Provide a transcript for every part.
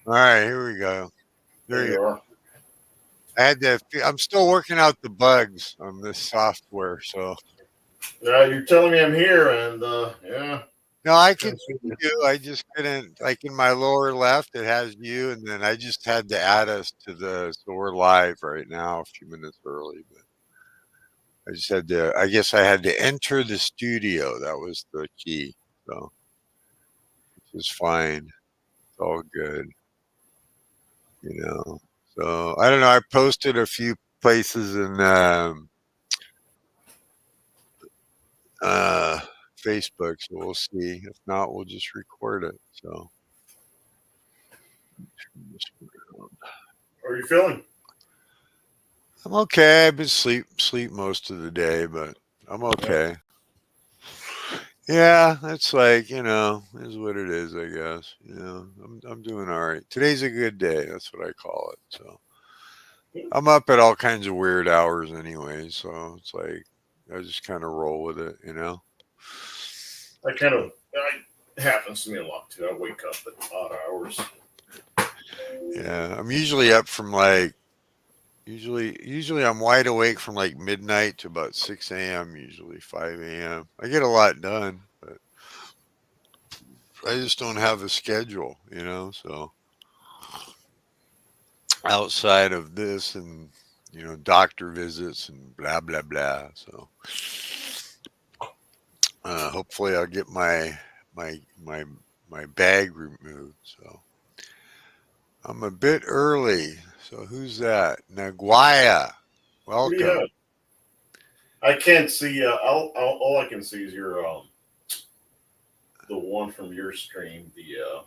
All right, here we go. There There you you go. are. I had to. I'm still working out the bugs on this software, so You're telling me I'm here, and yeah, no, I trying can to see see you. I just couldn't. Like in my lower left, it has you, and then I just had to add us to the. So we're live right now, a few minutes early, but I just had to. I guess I had to enter the studio. That was the key. So it's fine. It's all good, you know. So I don't know. I posted a few places in uh, Facebook, so we'll see. If not, we'll just record it. So How are you feeling? I'm okay. I've been sleep most of the day, but I'm Yeah. okay. Yeah, it's like is what it is. I guess I'm doing all right. Today's a good day. That's what I call it. So I'm up at all kinds of weird hours anyway. So it's like I just kind of roll with it. I kind of it happens to me a lot too. I wake up at odd hours. Yeah, I'm usually up from like usually I'm wide awake from like midnight to about 6 a.m. Usually 5 a.m. I get a lot done, but I just don't have a schedule. So outside of this and doctor visits and blah blah blah. So hopefully I'll get my my bag removed. So I'm a bit early. So who's that? Naguaya. What do you have? Welcome. I can't see. All I can see is your the one from your stream. The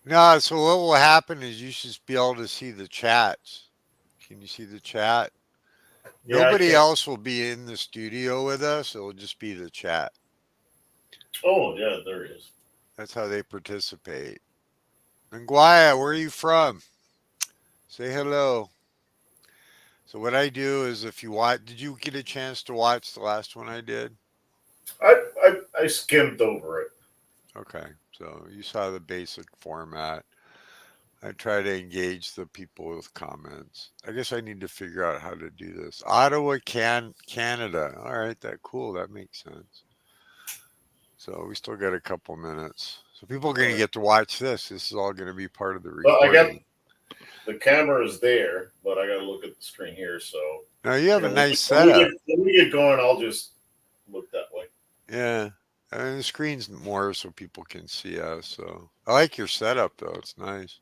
No, so what will happen is you should be able to see the chats. Can you see the chat? yeah, I Nobody can't. else will be in the studio with us. It'll just be the chat. Oh yeah, there he is. That's how they participate. Nguaya, where are you from? Say hello. So what I do is if you watch, did you get a chance to watch the last one I did? I skimmed over it. Okay. So you saw the basic format. I try to engage the people with comments. I guess I need to figure out how to do this. Ottawa, Canada. All right, that cool. That makes sense. So we still got a couple minutes. So people are All going to right. get to watch this. This is all going to be part of the Well, I got recording. the camera is there, but I got to look at the screen here. So Now you have a when nice we setup. get going, I'll just look that way. Yeah. I mean, the screen's more so people can see us. So I like your setup though. It's nice.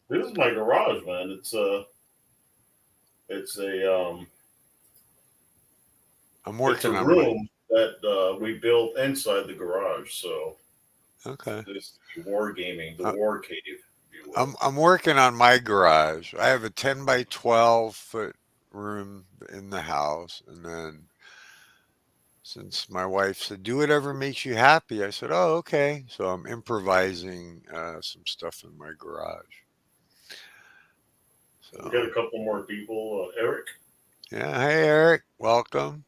This is my garage, man. It's I'm it's a working on my. room that we built inside the garage. So Okay. this is the wargaming, the I- war cave, if you will. I'm working on my garage. I have a 10 by 12 foot room in the house, and then since my wife said do whatever makes you happy, I said, oh, okay. So I'm improvising some stuff in my garage. We got So a couple more people. Eric, yeah, hey Eric, welcome.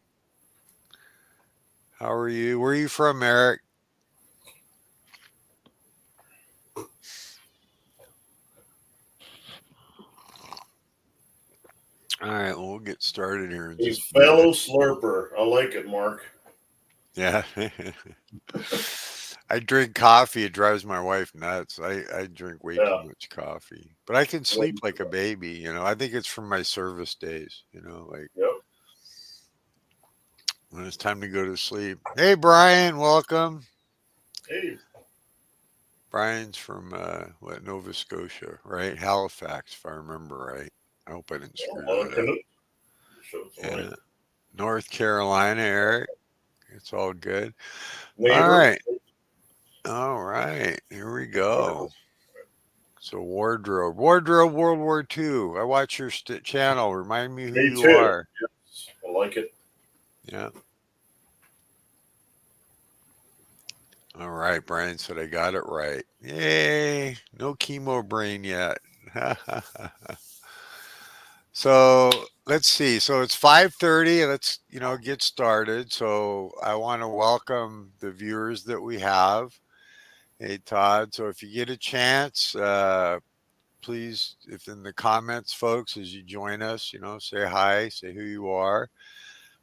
How are you? Where are you from, Eric? All right, well, we'll get started here in a just a minute. fellow slurper. I like it, Mark. Yeah. I drink coffee. It drives my wife nuts. I drink way too Yeah. much coffee, but I can Well, sleep like a baby. I think it's from my service days, like yep. when it's time to go to sleep. Hey, Brian, welcome. Hey. Brian's from, what, Nova Scotia, right? Halifax, if I remember right. I hope I didn't screw that up. Canute. Shows right. Yeah. North Carolina, Eric. It's all good. All Neighbor. right. All right. Here we go. So wardrobe World War II. I watch your channel. Remind me who Me you too. are. Yes. I like it. Yeah. All right. Brian said I got it right. Yay. No chemo brain yet. So let's see. So it's 5:30. Let's get started. So I want to welcome the viewers that we have. Hey Todd. So if you get a chance, please, if in the comments, folks, as you join us, say hi, say who you are.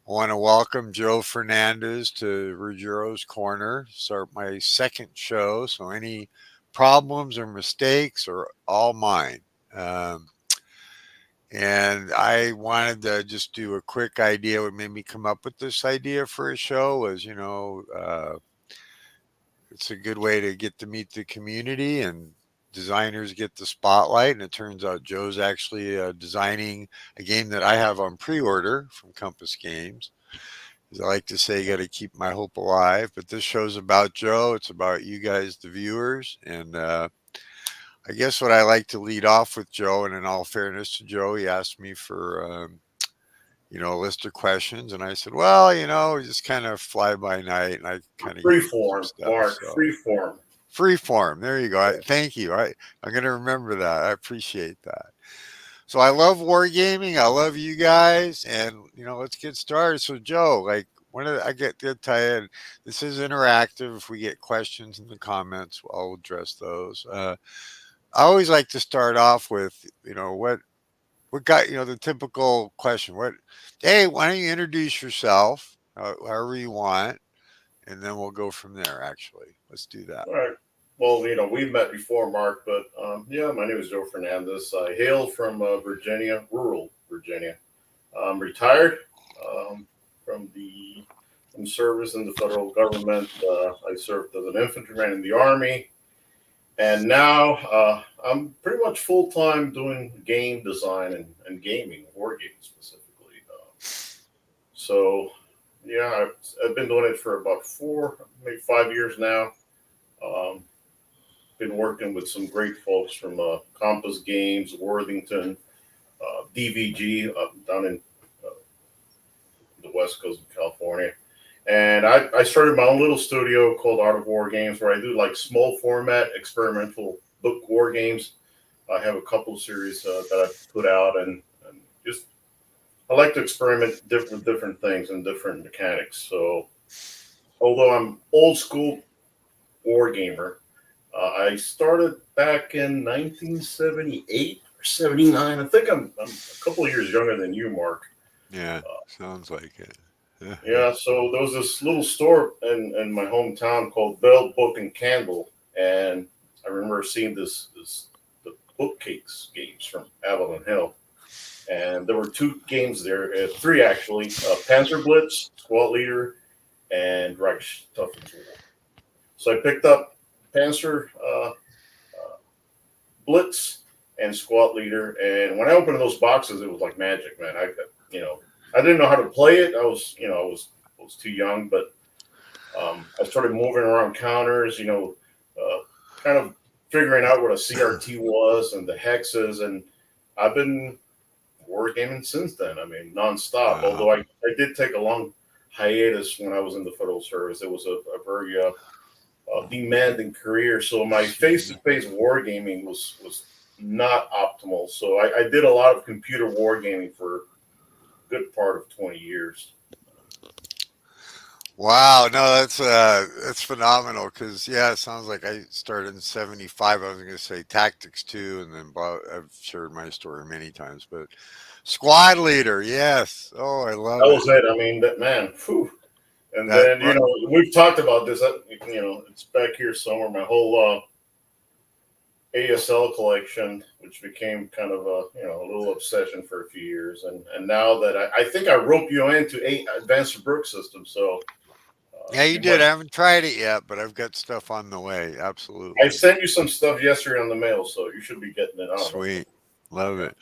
I want to welcome Joe Fernandez to Ruggiero's Corner. Start my second show, so any problems or mistakes are all mine. Um, and I wanted to just do a quick idea. What made me come up with this idea for a show was, it's a good way to get to meet the community and designers get the spotlight. And it turns out Joe's actually designing a game that I have on pre-order from Compass Games. As I like to say, you got to keep my hope alive. But this show's about Joe. It's about you guys, the viewers. And I guess what I like to lead off with Joe, and in all fairness to Joe, he asked me for a list of questions, and I said, well, just kind of fly by night, and I kind of give him some Freeform, stuff. Mark. So Freeform. free form, there you go. Thank you. I'm going to remember that. I appreciate that. So I love wargaming. I love you guys, and let's get started. So Joe, like, I get to tell you, this is interactive. If we get questions in the comments, I'll address those. I always like to start off with, what got, the typical question. Hey, why don't you introduce yourself, however you want, and then we'll go from there. Actually, let's do that. All right. Well, we've met before, Mark, but yeah, my name is Joe Fernandez. I hail from Virginia, rural Virginia. I'm retired um, from the from service in the federal government. I served as an infantryman in the Army, and now I'm pretty much full time doing game design and gaming, war games specifically. So, yeah, I've been doing it for about 4, maybe 5 years now. Um, been working with some great folks from Compass Games, Worthington, DVG down in uh, the west coast of California. And I started my own little studio called Art of War Games where I do like small format experimental book war games. I have a couple of series that I've put out and just I like to experiment with different things and different mechanics. So although I'm old school war gamer, I started back in 1978 or 79. I think I'm a couple of years younger than you, Mark. Yeah, sounds like it. Yeah, so there was this little store in my hometown called Bell Book and Candle, and I remember seeing the bookcase games from Avalon Hill, and there were two games there, three actually: Panzer Blitz, Squad Leader, and Reich Tough and Tool. So I picked up Panzer Blitz and Squad Leader, and when I opened those boxes, it was like magic, man. You know, I didn't know how to play it. I was too young, but I started moving around counters, kind of figuring out what a CRT was and the hexes, and I've been wargaming since then. I mean, nonstop. Wow. Although I did take a long hiatus when I was in the federal service. It was a very demanding career, so my face-to-face wargaming was not optimal. So I did a lot of computer wargaming for a good part of 20 years. Wow, no, that's phenomenal. Because yeah, it sounds like I started in '75. I was going to say Tactics 2, and then I've shared my story many times. But Squad Leader, yes. Oh, I love That it. was it. I mean, that man, whew. And That then we've talked about this. It's back here somewhere. My whole ASL collection, which became kind of a little obsession for a few years, and now that I think I rope you into Advanced Brook system, so Yeah, you you did. might. I haven't tried it yet, but I've got stuff on the way. I Absolutely. sent you some stuff yesterday on the mail, so you should be getting it. I don't know. Sweet. Love it.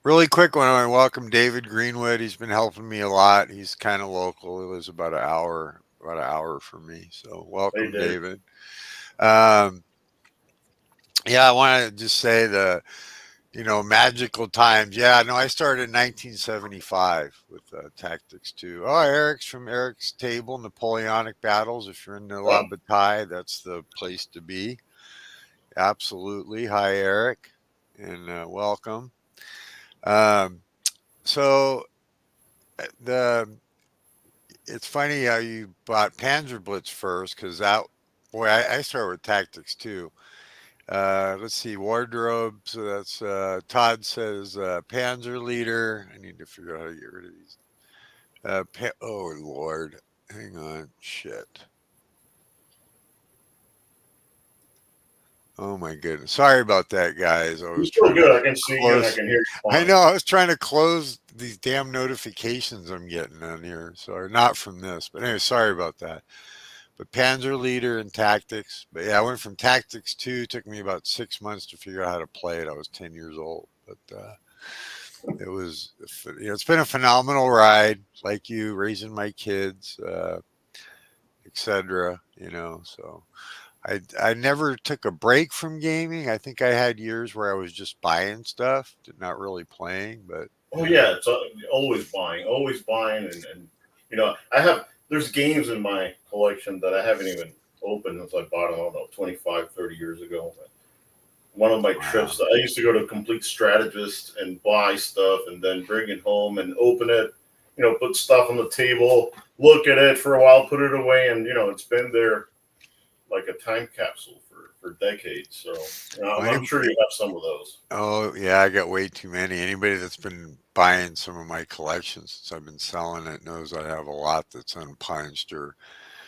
Really quick one. I want to welcome David Greenwood. He's been helping me a lot. He's kind of local. He lives about an hour from me. So They welcome, did. David. Um, yeah, I want to just say magical times. Yeah, no, I started in 1975 with Tactics 2. Oh, Eric's from Eric's Table, Napoleonic Battles. If you're in the La Oh, Bataille, that's the place to be. Absolutely. Hi, Eric, and welcome. Um, so the it's funny how you bought Panzer Blitz first because that boy, I started with Tactics too. Let's see, wardrobe. So that's Todd says Panzer leader. I need to figure out how to get rid of these. Oh Lord, hang on, shit. Oh my goodness, sorry about that, guys. I You're was still trying to good. I can see you and I close. can hear you I fine. know I was trying to close these damn notifications I'm getting on here. So not from this, but anyway, sorry about that. But Panzer leader and tactics. But yeah, I went from tactics two. Took me about 6 months to figure out how to play it. I was 10 years old, but it was it's been a phenomenal ride. Like you, raising my kids, etc. So I never took a break from gaming. I think I had years where I was just buying stuff, not really playing. But Oh yeah, it's always buying, and I have there's games in my collection that I haven't even opened since I bought them. I don't know, 25, 30 years ago. One of my wow. trips, I used to go to Complete Strategist and buy stuff, and then bring it home and open it. Put stuff on the table, look at it for a while, put it away, and it's been there like a time capsule for decades. So Well, I'm sure you have some of those. oh yeah, I got way too many. Anybody that's been buying some of my collections since I've been selling it knows I have a lot that's unpunched or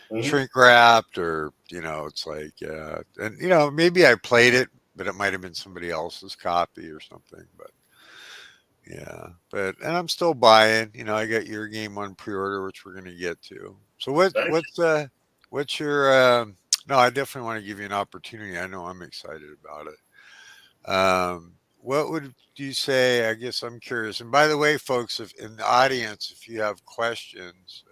Hmm. shrink wrapped, or it's like and maybe I played it, but it might have been somebody else's copy or something. But yeah, and I'm still buying. I got your game on pre-order, which we're gonna get to. So Thank you. what's your no, I definitely want to give you an opportunity. I know I'm excited about it. What would you say? I guess I'm curious. And by the way, folks, if in the audience, if you have questions,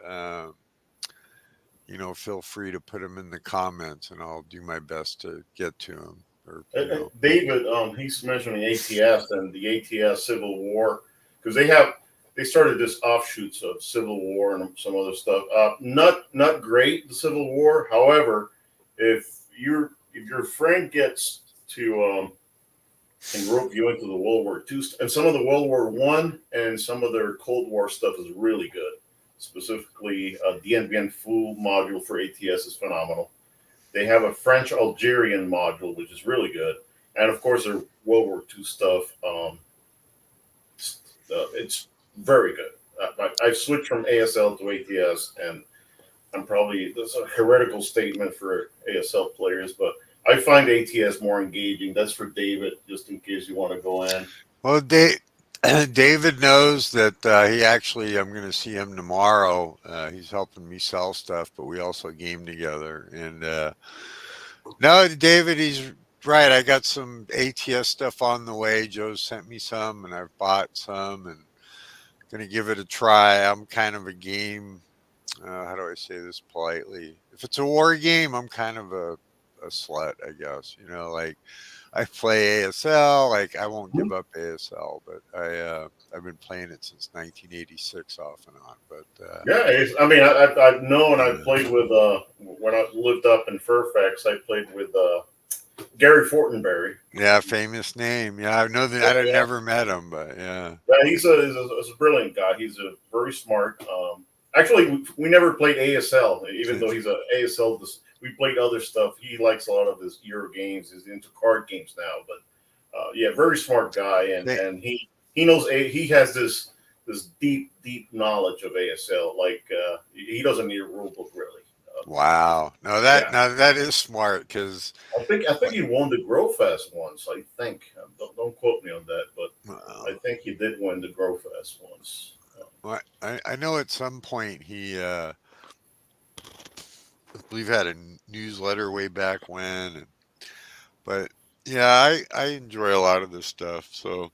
feel free to put them in the comments, and I'll do my best to get to them. Or David, he's mentioning ATS and the ATS Civil War because they started this offshoots of Civil War and some other stuff. Not great the Civil War. However, if your friend gets to and rope you into the World War II and some of the World War One and some of their Cold War stuff is really good. Specifically, the NBN Full module for ATS is phenomenal. They have a French Algerian module, which is really good, and of course their World War II stuff. It's very good. I've switched from ASL to ATS, and I'm probably that's a heretical statement for ASL players, but I find ATS more engaging. That's for David, just in case you want to go in. well, David knows that he actually, I'm going to see him tomorrow. He's helping me sell stuff, but we also game together. And no, David, he's right. I got some ATS stuff on the way. Joe sent me some, and I've bought some, and going to give it a try. I'm kind of a game. How do I say this politely? If it's a war game, I'm kind of a slut, I guess. Like I play ASL. Like I won't give up ASL, but I've been playing it since 1986 off and on. But Yeah, I mean, I've known I've yeah, played with when I lived up in Fairfax, I played with Gary Fortenberry. yeah, famous name. Yeah, I know that Yeah, I've yeah. never met him, but yeah, Yeah, he's a brilliant guy. He's a very smart. Actually, we never played ASL, even though he's a ASL. We played other stuff. He likes a lot of his Euro games. He's into card games now, but yeah, very smart guy, They- and he knows he has this deep knowledge of ASL. Like he doesn't need a rule book really. wow. No, Yeah, that is smart because I think he won the Grow Fest once. I think don't quote me on that, but I think he did win the Grow Fest once. I know at some point he I believe had a newsletter way back when, but yeah, I enjoy a lot of this stuff. So,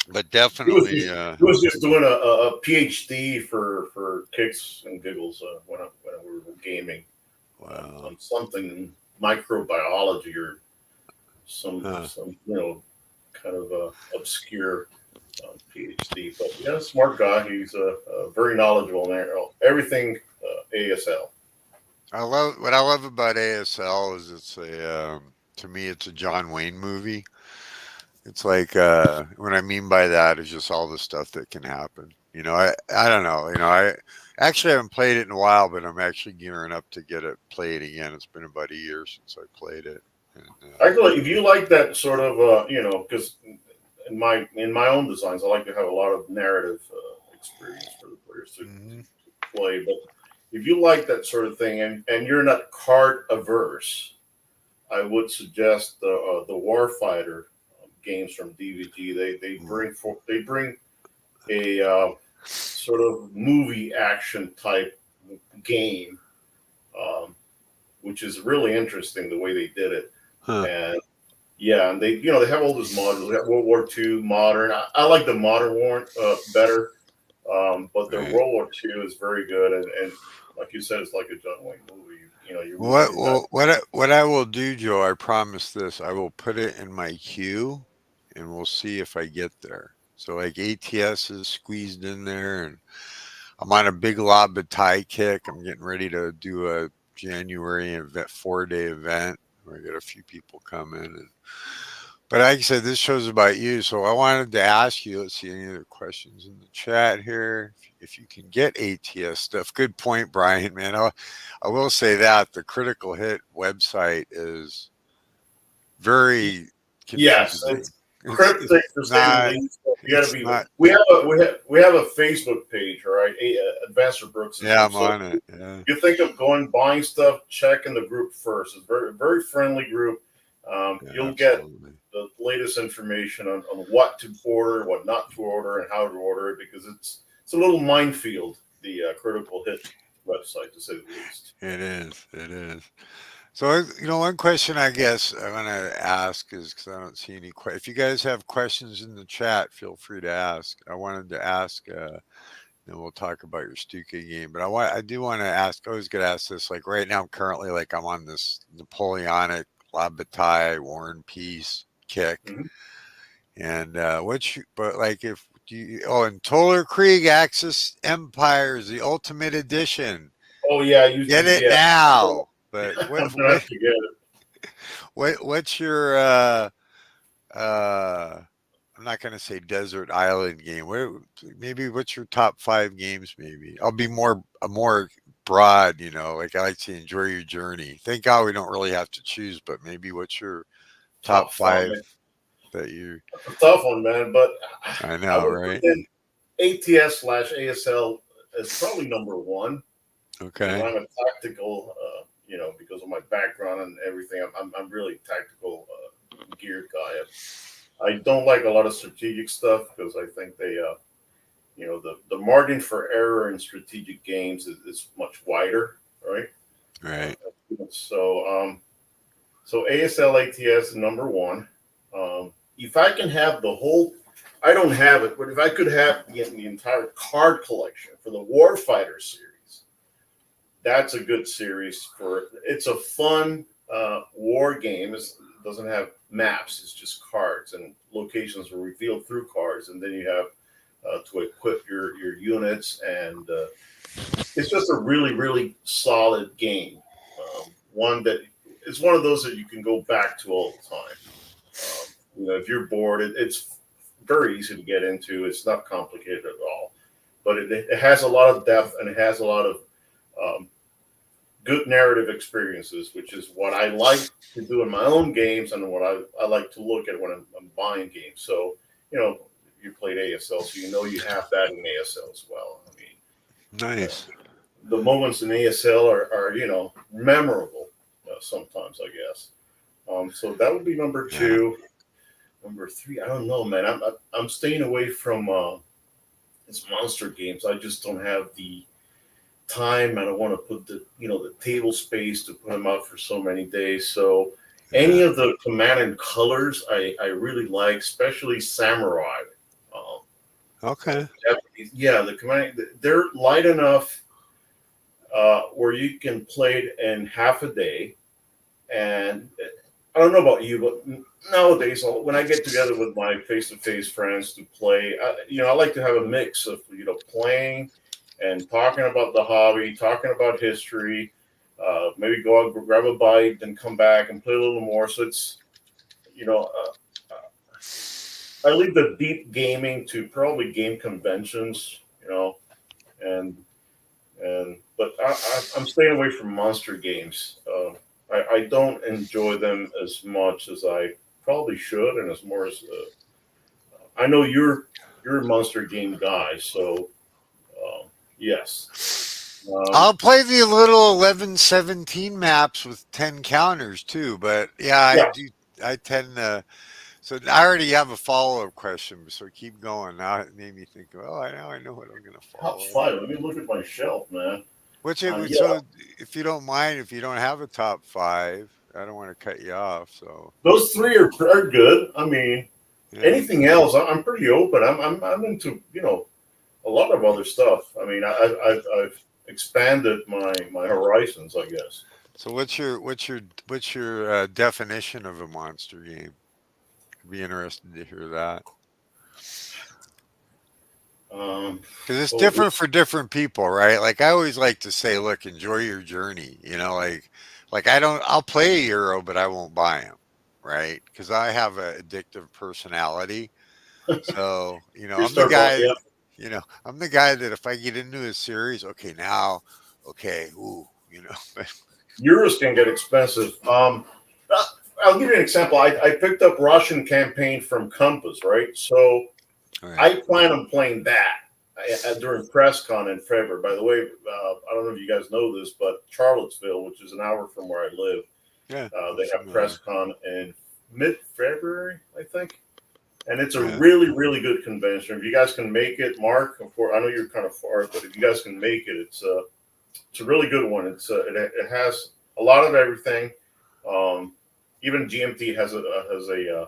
but He was definitely, just he was just doing a PhD for kicks and giggles when we were gaming wow, on something microbiology or huh. some kind of obscure PhD. But yeah, smart guy. He's very knowledgeable in everything ASL. What I love about ASL is it's a to me it's a John Wayne movie. It's like what I mean by that is just all the stuff that can happen. I don't know. I actually haven't played it in a while, but I'm actually gearing up to get it played again. It's been about a year since I played it, And, Actually, if you like that sort of, because in my own designs, I like to have a lot of narrative experience for the players mhm. to play. But if you like that sort of thing, and you're not card averse, I would suggest the Warfighter games from DVG. They bring a sort of movie action type game, um, which is really interesting the way they did it. Huh. And yeah, and they have all those modules. They got World War II modern. I like the modern war better, but the Right. World War II is very good. And like you said, it's like a John Wayne movie. You're What moving that. well, what I will do, Joe, I promise this, I will put it in my queue and we'll see if I get there. So like ATS is squeezed in there and I'm on a big lob tie kick. I'm getting ready to do a January event, 4-day event where I got a few people coming. And but like I said, this show's about you, so I wanted to ask you. Let's see any other questions in the chat here. If you can get ATS stuff, good point, Brian. Man, I will say that the Critical Hit website is very Yes, confusing. it's cryptic It's to say the not. least. So you got to It's be. not. We have a Facebook page, all right? Advanced Brooks' Yeah, group. I'm So on it. Yeah, you think of going buying stuff, check in the group first. It's very friendly group. yeah, You'll get absolutely. the latest information on what to order, what not to order, and how to order it because it's a little minefield. The Critical Hit website, to say the least. It is. It is. So, one question I guess I want to ask is because I don't see any. If you guys have questions in the chat, feel free to ask. I wanted to ask, then we'll talk about your Stuka game. But I do want to ask. I always get asked this. Like right now, I'm currently like I'm on this Napoleonic La Bataille War and Peace kick, Mhm. and but like if and Toller Krieg Axis Empires, the Ultimate Edition. Oh yeah, Get it yeah. now. But I'm gonna have to get it. what's your uh I'm not gonna say desert island game. Maybe what's your top 5 games maybe? I'll be more broad, like I like to enjoy your journey. Thank God we don't really have to choose, but maybe what's your top Top five. 5 that you That's a tough one, man. But I I know, would put right? in ATS/ASL as probably number one because Okay. I'm a tactical, because of my background and everything. I'm really tactical geared guy. I don't like a lot of strategic stuff because I think the margin for error in strategic games is much wider, right? Right. So ASL ATS is number one. If I can have the whole, I don't have it, but if I could have the entire card collection for the Warfighter series, that's a good series for. It's a fun war game. It doesn't have maps. It's just cards and locations are revealed through cards, and then you have to equip your units, and it's just a really solid game. One that it's one of those that you can go back to all the time. If you're bored, it's very easy to get into. It's not complicated at all, but it has a lot of depth and it has a lot of um, good narrative experiences, which is what I like to do in my own games and what I like to look at when I'm buying games. So, you played ASL, so you have that in ASL as well. I mean, Nice. the moments in ASL are memorable sometimes, I guess. So that would be number Yeah. two. Number three, I don't know, man. I'm staying away from it's monster games. I just don't have the time. I don't want to put the table space to put them out for so many days. So any Yeah. of the Command and Colors, I really like, especially Samurai. Um, Okay. yeah, the Command they're light enough where you can play it in half a day. And I don't know about you, but nowadays when I get together with my face-to-face friends to play, I like to have a mix of playing and talking about the hobby, talking about history. Maybe go out, grab a bite, then come back and play a little more. So it's you know, I leave the deep gaming to probably game conventions, and but I'm staying away from monster games. I don't enjoy them as much as I probably should, and as more as I know you're a monster game guy, so yes. Um, I'll play the little 11-17 maps with 10 counters too, but yeah, I yeah, do. I tend to. So I already have a follow up question, so keep going. Now it made me think. Oh, I know what I'm going to top follow up five. with. Let me look at my shelf, man. Which it would. Yeah, So if you don't mind, if you don't have a top five, I don't want to cut you off. So those three are good. I mean, yeah. anything else, I'm pretty open. I'm into a lot of other stuff. I mean, I've expanded my horizons, I guess. So what's your definition of a monster game? I'd be interested to hear that. Um, Because it's well, different for different people, right? Like I always like to say, look, enjoy your journey. Like I'll play a Euro, but I won't buy them, right? Because I have a addictive personality. So we I'm the start about guy. yeah. I'm the guy that if I get into a series, okay, now, okay, ooh, Euros can get expensive. Uh, I'll give you an example. I picked up Russian campaign from Compass, right? So all right, I plan on playing that during PressCon in February. By the way, I don't know if you guys know this, but Charlottesville, which is an hour from where I live, yeah, I'm they have familiar. PressCon in mid-February, I think. And it's a Yeah. really, really good convention. If you guys can make it, Mark, I know you're kind of far, but if you guys can make it, it's a really good one. It has a lot of everything. Um, even GMT has a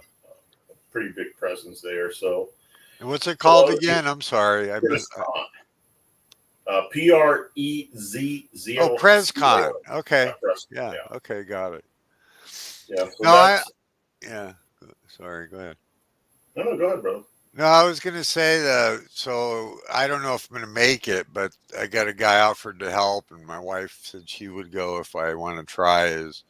pretty big presence there. So And what's it a called lot of again? I'm sorry. PrezCon, Oh, PREZCON. PresCon. Okay. Yeah, Yeah. Okay. Got it. yeah. So No, that's yeah. Sorry. Go ahead. no. Go ahead, bro. No, I was gonna say that. So I don't know if I'm gonna make it, but I got a guy offered to help, and my wife said she would go if I want to try. Is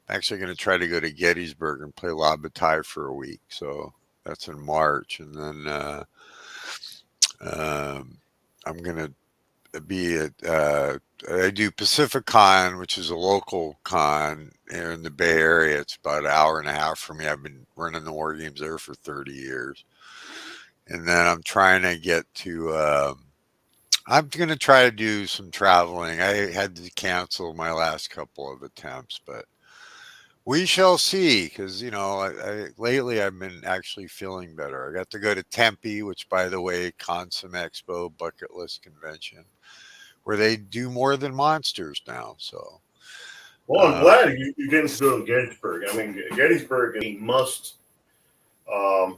actually gonna try to go to Gettysburg and play La Bataille for a week. So that's in March, and then um, I'm gonna be at. I do Pacific Con, which is a local con here in the Bay Area. It's about an hour and a half for me. I've been running the war games there for 30 years. And then I'm trying to get to. I'm going to try to do some traveling. I had to cancel my last couple of attempts, but we shall see. Because lately I've been actually feeling better. I got to go to Tempe, which, by the way, Consum Expo bucket list convention, where they do more than monsters now. So Well, I'm uh, glad you getting to go to Gettysburg. I mean, Gettysburg is a um,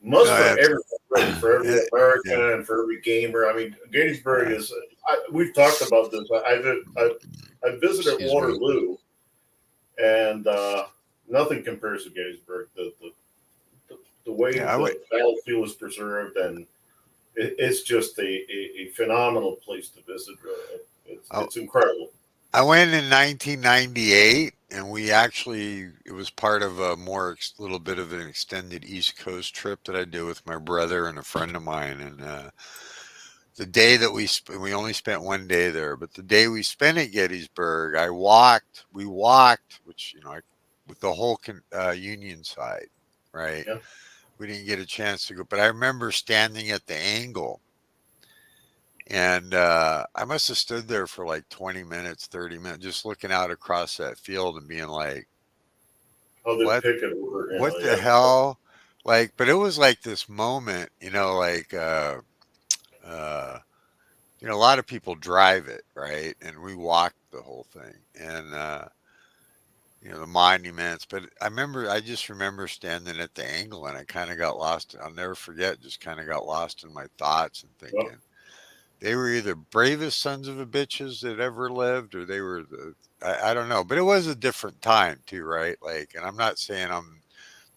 must for that's everyone, really, for every yeah, American and for every gamer. I mean, Gettysburg yeah. is. We've talked about this. I visited Excuse me. Waterloo, and nothing compares to Gettysburg. The way Yeah, the battlefield is preserved, and it's just a phenomenal place to visit. Really, I, it's incredible. I went in 1998, and it was part of a little bit of an extended East Coast trip that I did with my brother and a friend of mine. And the day that we only spent one day there, but the day we spent at Gettysburg, we walked, which, with the whole Union side, right? Yeah. We didn't get a chance to go, but I remember standing at the angle. And I must have stood there for like 20 minutes, 30 minutes, just looking out across that field and being like, How they what, pick it over, what the yeah. hell? Like, but it was like this moment, like, uh, a lot of people drive it, right? And we walked the whole thing and, the monuments. But I just remember standing at the angle and I kind of got lost. I'll never forget, just kind of got lost in my thoughts and Well, thinking, they were either bravest sons of a bitches that ever lived, or they were I don't know, but it was a different time too, right? Like, and I'm not saying I'm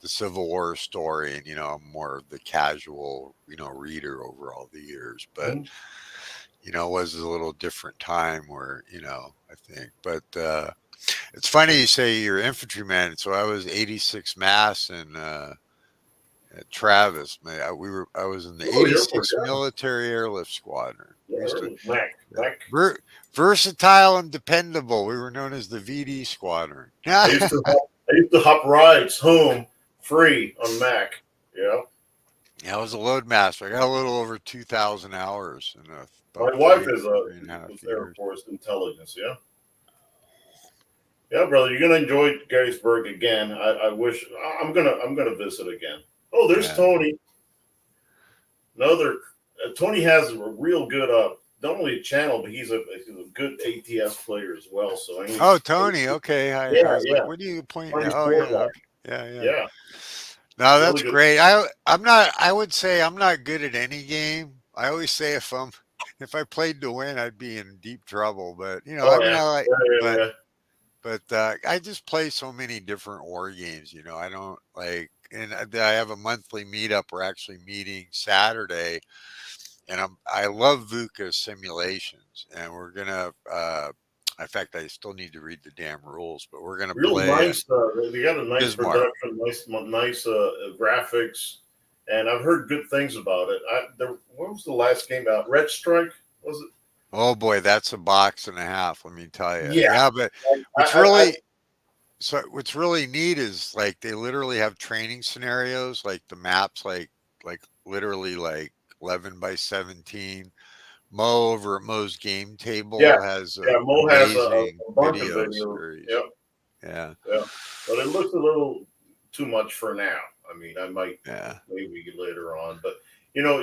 the Civil War story, and I'm more of the casual, reader over all the years, but mhm. it was a little different time where, I think, but it's funny you say you're infantryman. So I was 86 Mass, and at Travis. I was in the Oh, you're for 86th yeah. Military Airlift Squadron. Yeah, We used to Mac. yeah. Mac. Versatile and dependable. We were known as the VD Squadron. I used to I used to hop rides home free on Mac. Yeah. Yeah, I was a load master. I got a little over 2,000 hours in My about wife three, is three and a half was Air years. Force intelligence. Yeah. Yeah, brother, you're gonna enjoy Gettysburg again. I wish I'm gonna visit again. Oh, there's Yeah. Tony. Another Tony has a real good not only a channel, but he's a good ATS player as well. So Oh, Tony. Okay. I yeah, was like, yeah, what are you pointing Tony at? Oh, yeah. Sportline. Okay. Yeah. Yeah. Yeah, No, really that's good. great. I would say I'm not good at any game. I always say if I played to win, I'd be in deep trouble. But I Oh mean, yeah, I like, yeah, yeah, but yeah. I just play so many different war games. I don't like, and I have a monthly meetup. We're actually meeting Saturday, and I love VUCA simulations, and we're gonna. In fact, I still need to read the damn rules, but we're gonna Real play nice. They got a nice Bismarck. production, nice graphics, and I've heard good things about it. What was the last game out? Red Strike was it? Oh boy, that's a box and a half. Let me tell you. Yeah, Yeah, but what's I really what's really neat is like they literally have training scenarios, like the maps, like literally like 11 by 17. Mo over at Mo's Game yeah, Table has yeah. an Mo has amazing a bunch of video videos. series. Yep, Yeah, yeah, but it looks a little too much for now. I mean, I might yeah. maybe later on, but you know,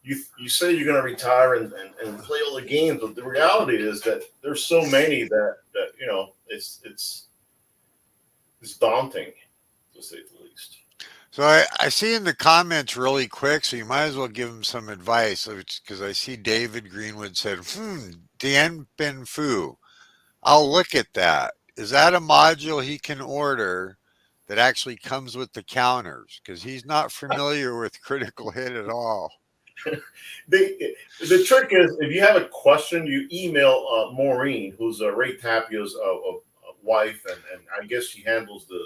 you say you're going to retire and play all the games, but the reality is that there's so many that it's daunting to say the least. So I see in the comments really quick, so you might as well give him some advice, because I see David Greenwood said, Dien Bien Phu. I'll look at that. Is that a module he can order that actually comes with the counters? Because he's not familiar with critical hit at all. The trick is if you have a question, you email Maureen, who's Ray Tapia's wife, and I guess she handles the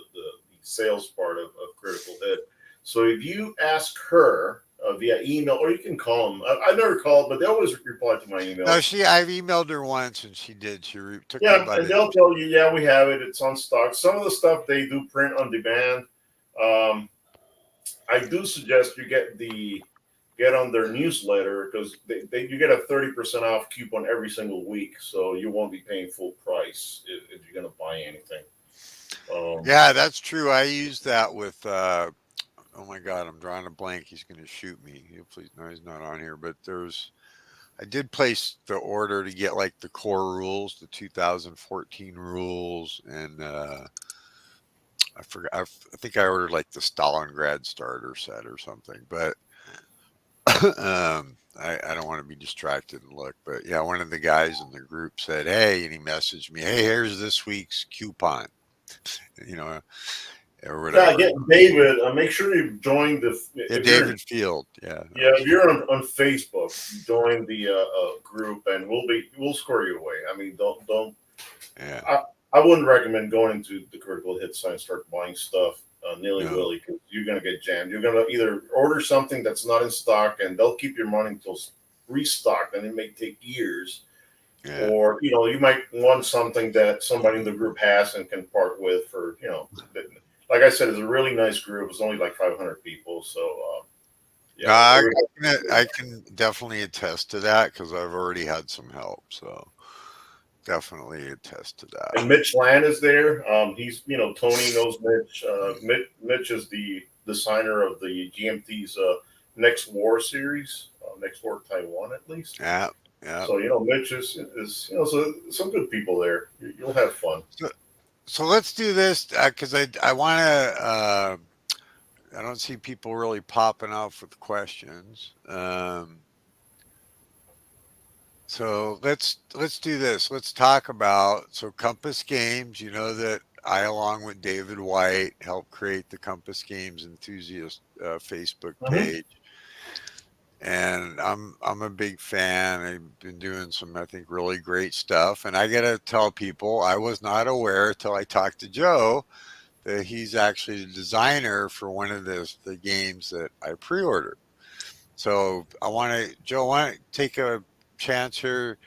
sales part of Critical Hit. So if you ask her via email, or you can call them. I never called, but they always reply to my No, emails. I've emailed her once and she did. Took me Yeah, about and it. they'll tell you, yeah, we have it. It's on stock. Some of the stuff they do print on demand. Um, I do suggest you get on their newsletter because you get a 30% off coupon every single week, so you won't be paying full price if you're going to buy anything. Yeah, that's true. I used that with, oh my God, I'm drawing a blank. He's going to shoot me. Please, no, he's not on here. But I did place the order to get like the core rules, the 2014 rules, and I forgot. I think I ordered like the Stalingrad starter set or something, but I don't want to be distracted and look. But yeah, one of the guys in the group said, "Hey," and he messaged me, "Hey, here's this week's coupon," you know, or yeah, whatever. get David. Make sure you join the Yeah, if you're David Field. Yeah, that yeah was if you're on Facebook, join the group, and we'll score you away. I mean, don't yeah, I, I wouldn't recommend going into the critical hit site and start buying stuff nilly no, willy because you're gonna get jammed. You're gonna either order something that's not in stock and they'll keep your money until restocked, and it may take years. yeah. Or you might want something that somebody in the group has and can part with for like I said, it's a really nice group. It's only like 500 people, so No, yeah, everybody. I can definitely attest to that because I've already had some help. So definitely attest to that. And Mitch Land is there. He's Tony knows Mitch. Mitch is the designer of the GMT's Next War series, Next War Taiwan at least. Yeah, yeah. So Mitch is so some good people there. You'll have fun. So, so let's do this because I want to. I don't see people really popping off with questions. So let's do this. Let's talk about Compass Games. You know that I, along with David White, helped create the Compass Games enthusiast Facebook Mm-hmm. page, and I'm a big fan. I've been doing some, I think, really great stuff. And I got to tell people, I was not aware till I talked to Joe that he's actually the designer for one of the games that I pre-ordered. So I want to, Joe, I want to take a chance here,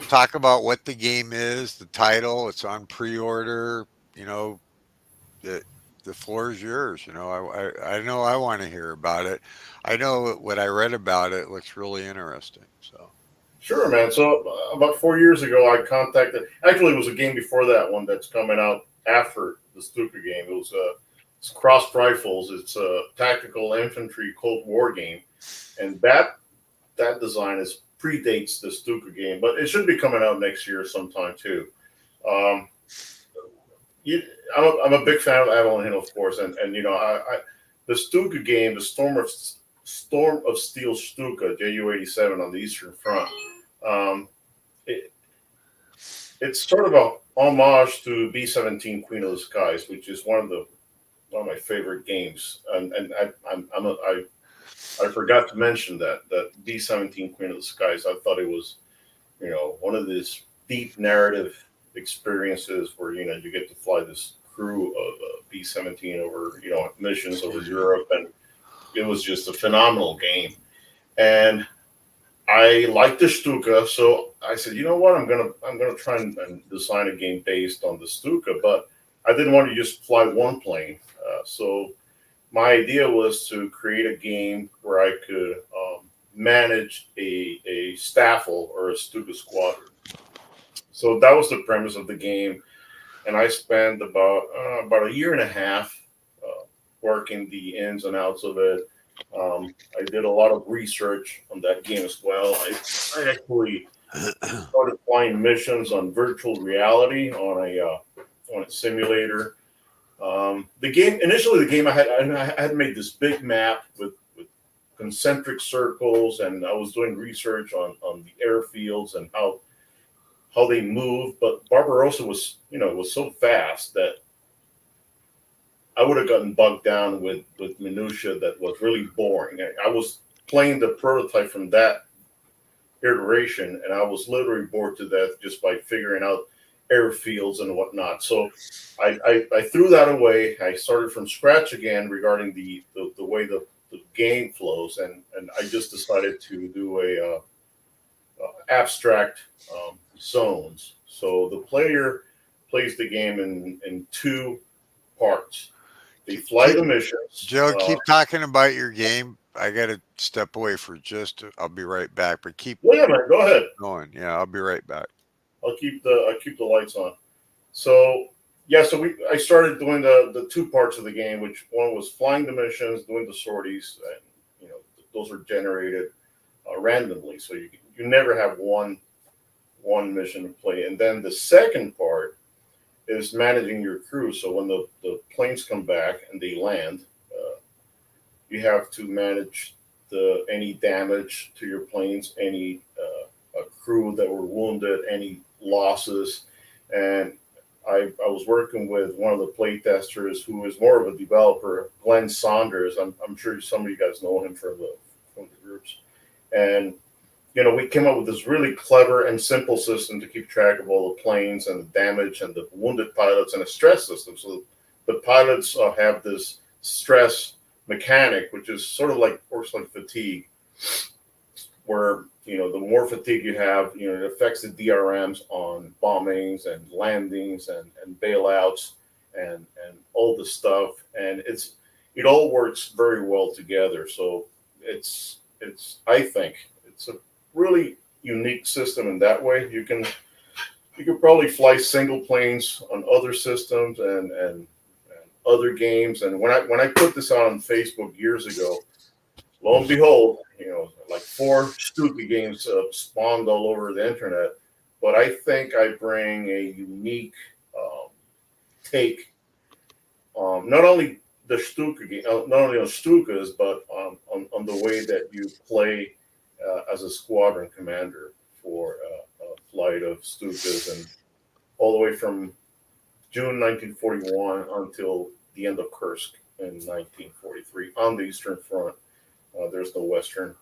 talk about what the game is, the title. It's on pre-order. You know, the the floor is yours. You know, I know I want to hear about it. I know what I read about it looks really interesting. So Sure, man. So about 4 years ago, I contacted. Actually, it was a game before that one that's coming out after the Stuka game. It was it's Crossed Rifles. It's a tactical infantry Cold War game, and that design is predates the Stuka game, but it should be coming out next year sometime too. Um, you, I'm a big fan of Avalon Hill, of course, and you know the Stuka game, the Storm of Steel Stuka Ju-87 on the Eastern Front. Um, it, it's sort of a homage to B-17 Queen of the Skies, which is one of my favorite games. And I forgot to mention that B-17 Queen of the Skies. I thought it was, you know, one of these deep narrative experiences where you know you get to fly this crew of B-17 over missions over Europe, and it was just a phenomenal game. And I like the Stuka, so I said, you know what, I'm gonna try and design a game based on the Stuka, but I didn't want to just fly one plane. So my idea was to create a game where I could manage a staffel or a Stuka squadron. So that was the premise of the game, and I spent about a year and a half working the ins and outs of it. I did a lot of research on that game as well. I actually started flying missions on virtual reality on a simulator. The game I had made this big map with concentric circles, and I was doing research on the airfields and how they move. But Barbarossa was so fast that I would have gotten bogged down with minutia that was really boring. I was playing the prototype from that iteration, and I was literally bored to death just by figuring out airfields and whatnot. So I threw that away. I started from scratch again regarding the way the game flows, and I just decided to do abstract zones. So the player plays the game in two parts. They fly keep, the missions. Joe, keep talking about your game. I got to step away for I'll be right back, but Well, yeah, man, go ahead. going. Yeah, I'll be right back. I'll keep the lights on. So yeah, so I started doing the two parts of the game, which one was flying the missions, doing the sorties, and those are generated randomly, so you never have one mission to play. And then the second part is managing your crew. So when the planes come back and they land, you have to manage any damage to your planes, any crew that were wounded, any losses. And I was working with one of the playtesters who is more of a developer, Glenn Saunders. I'm sure some of you guys know him from the groups. And we came up with this really clever and simple system to keep track of all the planes and the damage and the wounded pilots, and a stress system. So the pilots have this stress mechanic, which is sort of works like fatigue, where the more fatigue you have, it affects the DRMs on bombings and landings and bailouts and all the stuff, and it all works very well together. So it's I think it's a really unique system in that way. You could probably fly single planes on other systems and other games. And when I put this out on Facebook years ago, lo and behold, like 4 Stuka games spawned all over the internet. But I think I bring a unique take, not only the Stuka game, not only on Stukas, but on the way that you play as a squadron commander for a flight of Stukas, and all the way from June 1941 until the end of Kursk in 1943 on the Eastern Front. There's no Western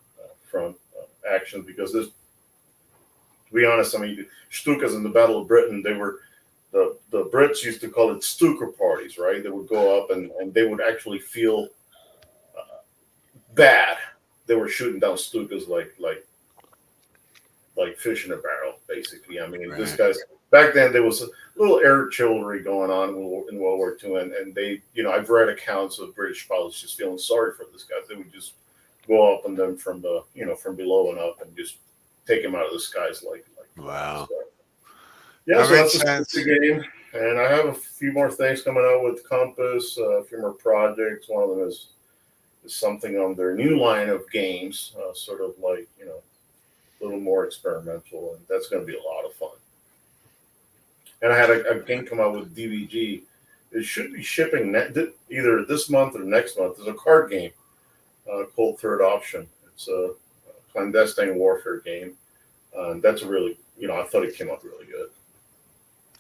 Front action, because to be honest, I mean, Stukas in the Battle of Britain, they were the Brits used to call it snooker parties, right? They would go up and they would actually feel bad. They were shooting down Stukas like fish in a barrel, basically. I mean, this Right. guy's back then there was a little air chivalry going on in World War II, and they, I've read accounts of British pilots just feeling sorry for this guy. They would just go up on them from the, from below and up, and just take him out of the skies like flies. Wow. So, yeah, That so makes that's a sense. stupid game. And I have a few more things coming out with Compass, a few more projects. One of them is something on their new line of games, sort of like, a little more experimental, and that's going to be a lot of fun. And I had a game come out with DVG. It should be shipping either this month or next month. There's a card game called Third Option. It's a clandestine warfare game. And that's a really, I thought it came out really good.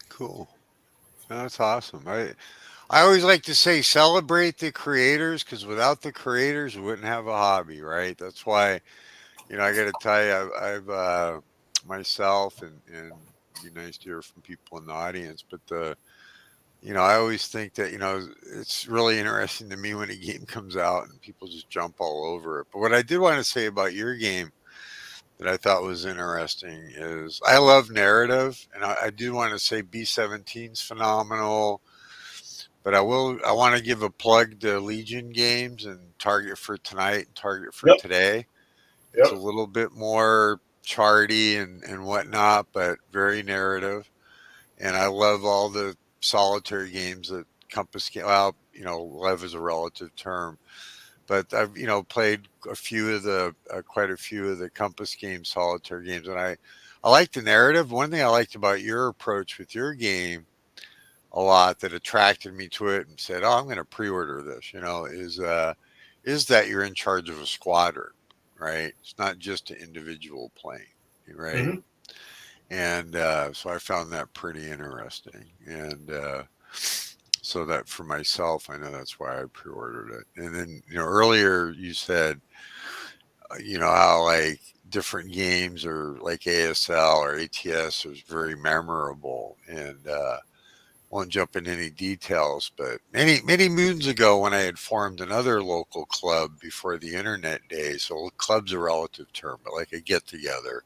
Cool. That's awesome. I always like to say celebrate the creators because without the creators, we wouldn't have a hobby, right? That's why, I got to tell you, I've myself and it'd be nice to hear from people in the audience, but I always think that, it's really interesting to me when a game comes out and people just jump all over it. But what I did want to say about your game that I thought was interesting is I love narrative, and I do want to say B-17's phenomenal. But I want to give a plug to Legion Games and Target for Tonight and Target for Yep, Today. It's a yep. little bit more charty and whatnot, but very narrative. And I love all the solitary games that Compass game. Well, love is a relative term, but I've played a few of the quite a few of the Compass games, solitaire games, and I like the narrative. One thing I liked about your approach with your game a lot that attracted me to it and said, "Oh, I'm going to pre-order this," is that you're in charge of a squadron, right? It's not just an individual plane, right? Hmm. And so I found that pretty interesting, and so that for myself, I know that's why I pre-ordered it. And then earlier you said, how like different games or like ASL or ATS is very memorable, and won't jump into any details, but many moons ago when I had formed another local club before the internet days, so club's a relative term, but like a get together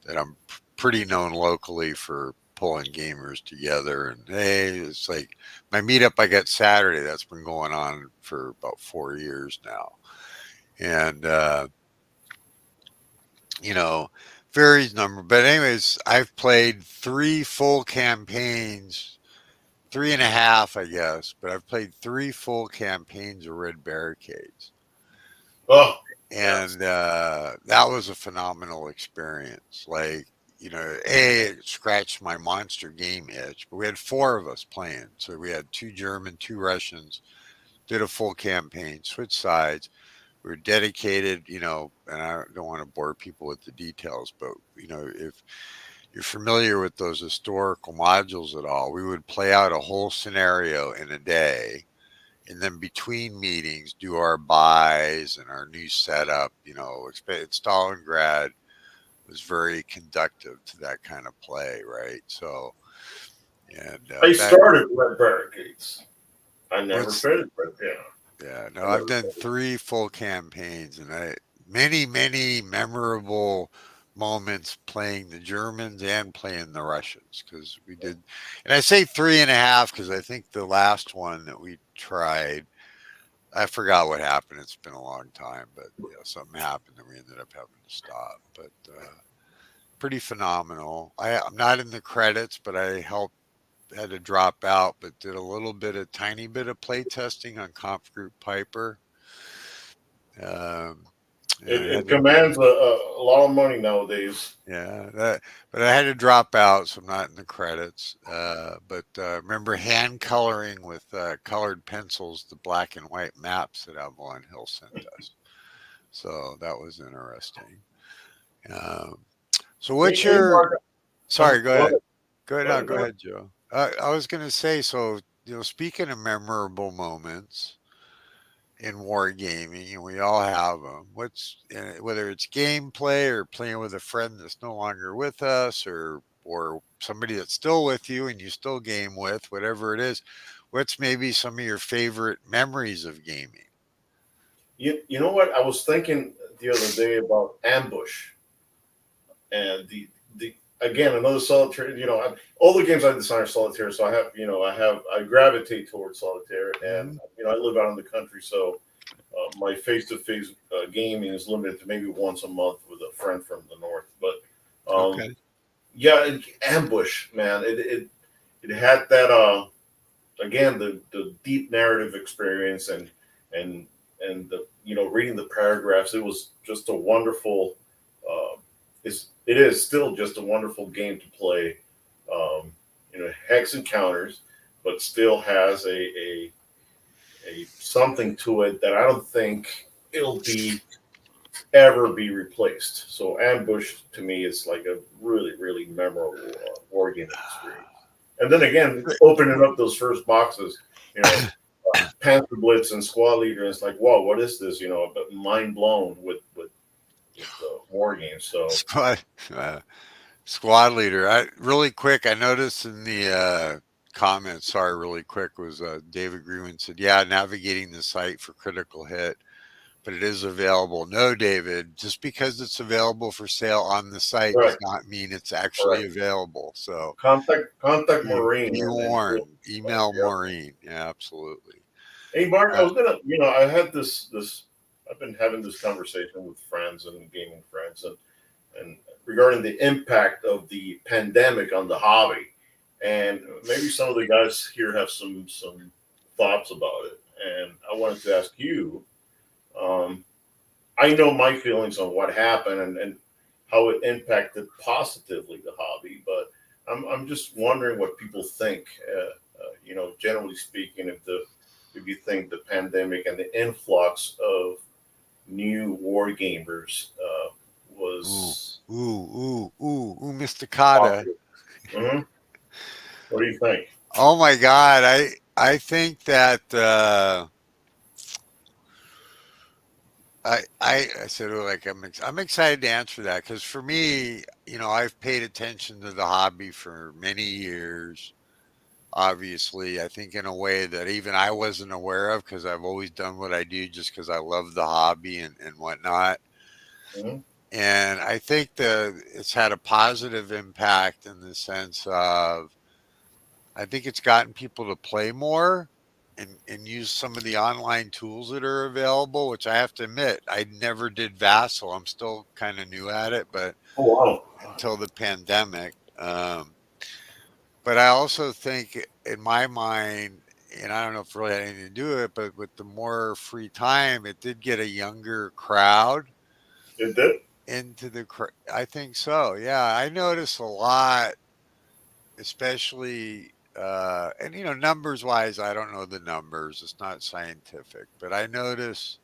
that I'm pretty known locally for pulling gamers together. And hey, it's like my meetup I got Saturday. That's been going on for about 4 years now, and you know, varies number. But anyways, I've played 3 full campaigns, three and a half, I guess, but I've played 3 full campaigns of Red Barricades. Oh, yes. And that was a phenomenal experience. Like, it scratched my monster game itch, but we had 4 of us playing. So we had 2 German, 2 Russians, did a full campaign, switched sides. We were dedicated, and I don't want to bore people with the details, but, if you're familiar with those historical modules at all, we would play out a whole scenario in a day, and then between meetings do our buys and our new setup. Stalingrad was very conductive to that kind of play, right? So, and I that started Red Barricades. I never what's finished it. Yeah, yeah, no, I I've never done finished. 3 full campaigns, and many memorable moments playing the Germans and playing the Russians because we did, and I say 3.5 because I think the last one that we tried, I forgot what happened. It's been a long time, but something happened and we ended up having to stop. But pretty phenomenal. I'm not in the credits, but I helped had to drop out, but did a little bit of tiny bit of play testing on Comp Group Piper. Um, It, and I had it to, commands a lot of money nowadays. yeah, but I had to drop out, so I'm not in the credits. But remember hand coloring with colored pencils the black and white maps that Avalon Hill sent us. So that was interesting. Um, so Hey, what's hey, your? Mark. Sorry, go Go ahead. ahead. Go ahead. Go No, ahead. go Go ahead. ahead, Joe. I was going to say, so speaking of memorable moments in wargaming, and we all have them. Whether it's gameplay or playing with a friend that's no longer with us, or or somebody that's still with you and you still game with, whatever it is, what's maybe some of your favorite memories of gaming? You know what? I was thinking the other day about Ambush and the again another solitaire. All the games I design are solitaire, so I gravitate towards solitaire, and Hmm. I live out in the country, so my face-to-face gaming is limited to maybe once a month with a friend from the north. But Okay. yeah, Ambush, man, it had that again the deep narrative experience and the reading the paragraphs. It was just a wonderful. Uh, it is still just a wonderful game to play. Hex encounters, but still has a something to it that I don't think it'll be ever be replaced. So Ambush to me is like a really really memorable wargaming experience. And then again, opening up those first boxes, you know, Panther Blitz and Squad Leader, and it's like, whoa, what is this? But mind blown with war games. So Squad, uh, squad leader. I really quick. I noticed in the comments. Sorry, really quick was David Greenman said, "Yeah, navigating the site for critical hit, but it is available." No, David, just because it's available for sale on the site does correct, not mean it's actually correct. available. So Contact be, Marine be and we'll. warned. Email Yep. Maureen. Yeah, absolutely. Hey Mark, I Uh, was gonna, I had this. I've been having this conversation with friends and gaming friends, and regarding the impact of the pandemic on the hobby, and maybe some of the guys here have some thoughts about it. And I wanted to ask you. Um, I know my feelings on what happened and how it impacted positively the hobby, but I'm just wondering what people think. Generally speaking, if you think the pandemic and the influx of new war gamers ooh, was Mr. Kata. positive. Hmm. What do you think? Oh my God, I think that I said, oh, like I'm excited to answer that because for me, I've paid attention to the hobby for many years. Obviously, I think in a way that even I wasn't aware of because I've always done what I do just because I love the hobby and whatnot. Hmm. And I think it's had a positive impact in the sense of I think it's gotten people to play more and use some of the online tools that are available, which I have to admit, I never did Vassal. I'm still kind of new at it, but Oh wow! until the pandemic. But I also think in my mind, and I don't know if it really had anything to do with it, but with the more free time, it did get a younger crowd It did. into I think so. Yeah, I notice a lot, especially and numbers wise, I don't know the numbers. It's not scientific, but I notice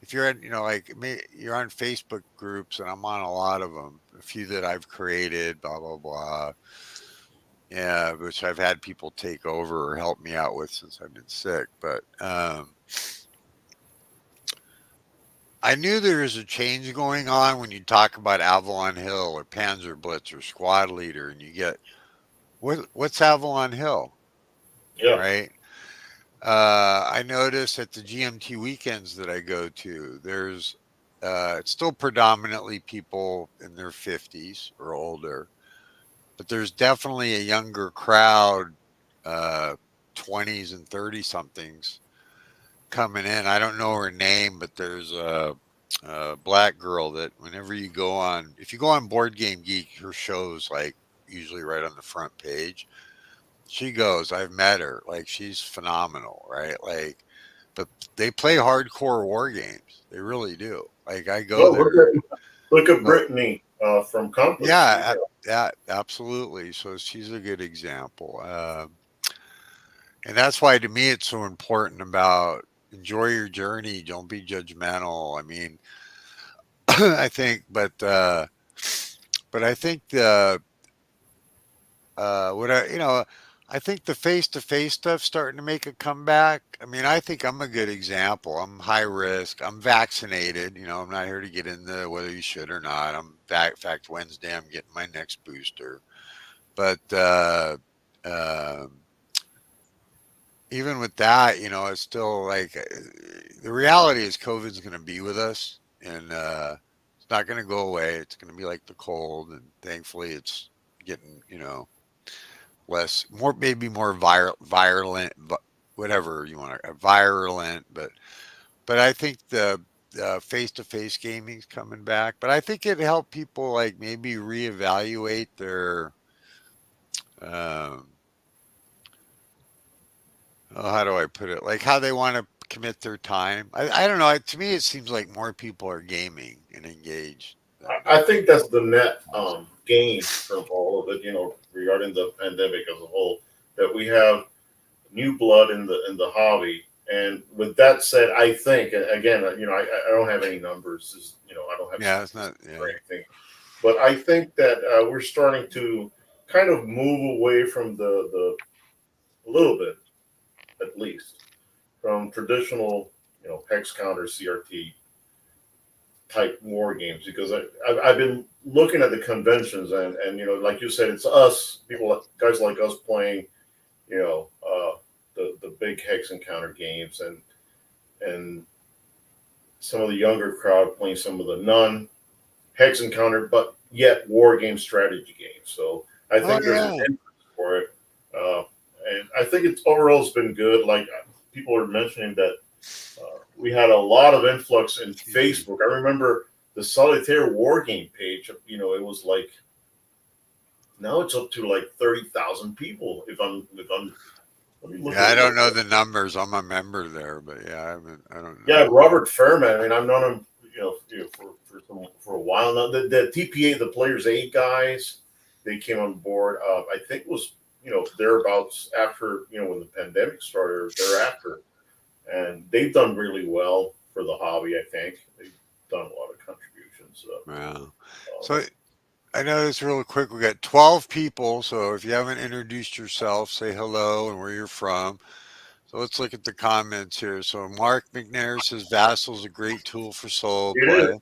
if you're in, like me, you're on Facebook groups, and I'm on a lot of them. A few that I've created, blah blah blah. Yeah, which I've had people take over or help me out with since I've been sick. But I knew there was a change going on when you talk about Avalon Hill or Panzer Blitz or Squad Leader, and you get what's Avalon Hill, Yeah. right? I notice at the GMT weekends that I go to, there's it's still predominantly people in their 50s or older, but there's definitely a younger crowd, uh, 20s and 30 somethings coming in. I don't know her name, but there's a black girl that whenever you go on, if you go on Board Game Geek, her show's like usually right on the front page. She goes, I've met her. Like she's phenomenal, right? Like, but they play hardcore war games. They really do. Like I go No, there. look at Oh, Brittany from Compass. She's yeah, yeah, absolutely. So she's a good example. And that's why to me it's so important about enjoy your journey. Don't be judgmental. I mean, I think, but I think the what I I think the face to face stuff's starting to make a comeback. I mean, I think I'm a good example. I'm high risk. I'm vaccinated. I'm not here to get into whether you should or not. In fact, Wednesday I'm getting my next booster. But even with that, it's still like the reality is COVID's going to be with us, and it's not going to go away. It's going to be like the cold, and thankfully, it's getting less, more maybe more virulent, whatever you want to virulent. But I think the face to face gaming's coming back. But I think it helped people like maybe reevaluate their um, oh, how do I put it? Like how they want to commit their time. I don't know. To me, it seems like more people are gaming and engaged than I think that's the net gain from all of it. Regarding the pandemic as a whole, that we have new blood in the hobby. And with that said, I think, and again, I don't have any numbers. I don't have yeah. It's statistics not. or Yeah. anything, but I think that we're starting to kind of move away from the a little bit, at least, from traditional, hex counter CRT type war games, because I've been looking at the conventions, and like you said, it's us people, guys like us playing, you know uh, the big hex encounter games, and some of the younger crowd playing some of the non hex encounter but yet war game strategy games. So I Oh think there's an yeah. interest for it, uh, and I think it's overall's been good. Like people are mentioning that we had a lot of influx in Excuse me. Facebook. I remember the Solitaire War Game page. It was like now it's up to like 30,000 people. If I'm let me look Yeah, at I it don't real know quick. the numbers. I'm a member there, but yeah, I haven't. I don't Yeah, know. Robert Fairman. I mean, I've known him, for a while now. The TPA, the Players Aid guys, they came on board. I think it was thereabouts after when the pandemic started or thereafter, and they've done really well for the hobby. I think they've done a lot of contributions. Wow. Um, So I know this real quick. We got 12 people. So if you haven't introduced yourself, say hello and where you're from. So let's look at the comments here. So Mark McNair says Vassal's a great tool for solo it is. play.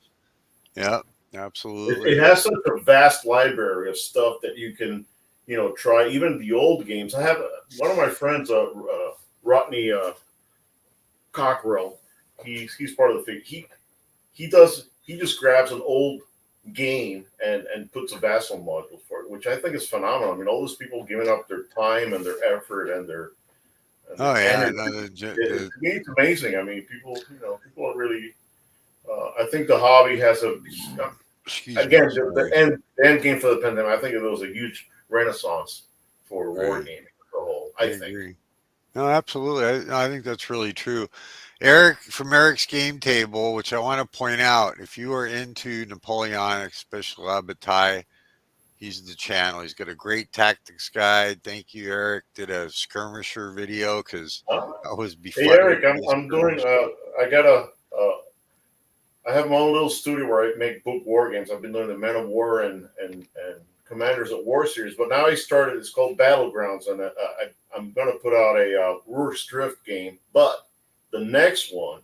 Yep, It absolutely. has such a vast library of stuff that you can, try. Even the old games. I have one of my friends, Rodney Cockrell. He's part of the thing. He just grabs an old game and puts a Vassal module for it, which I think is phenomenal. I mean, all those people giving up their time and their effort and Oh their yeah, energy. no, To me, it's amazing. I mean, people are really. I think the hobby has a excuse me, again sorry. the end game for the pandemic. I think it was a huge renaissance for Right, wargaming as a whole. I I think. agree. No, absolutely. I think that's really true. Eric from Eric's Game Table, which I want to point out, if you are into Napoleonic Special Abatai, he's the channel. He's got a great tactics guide. Thank you, Eric. Did a skirmisher video because Uh, I was hey befuddled Eric, by I'm doing. skirmish. I got a. I have my own little studio where I make book war games. I've been doing the Men of War and Commanders at War series, but now I started. It's called Battlegrounds, and I'm going to put out a Ruhr's Drift game. But the next one,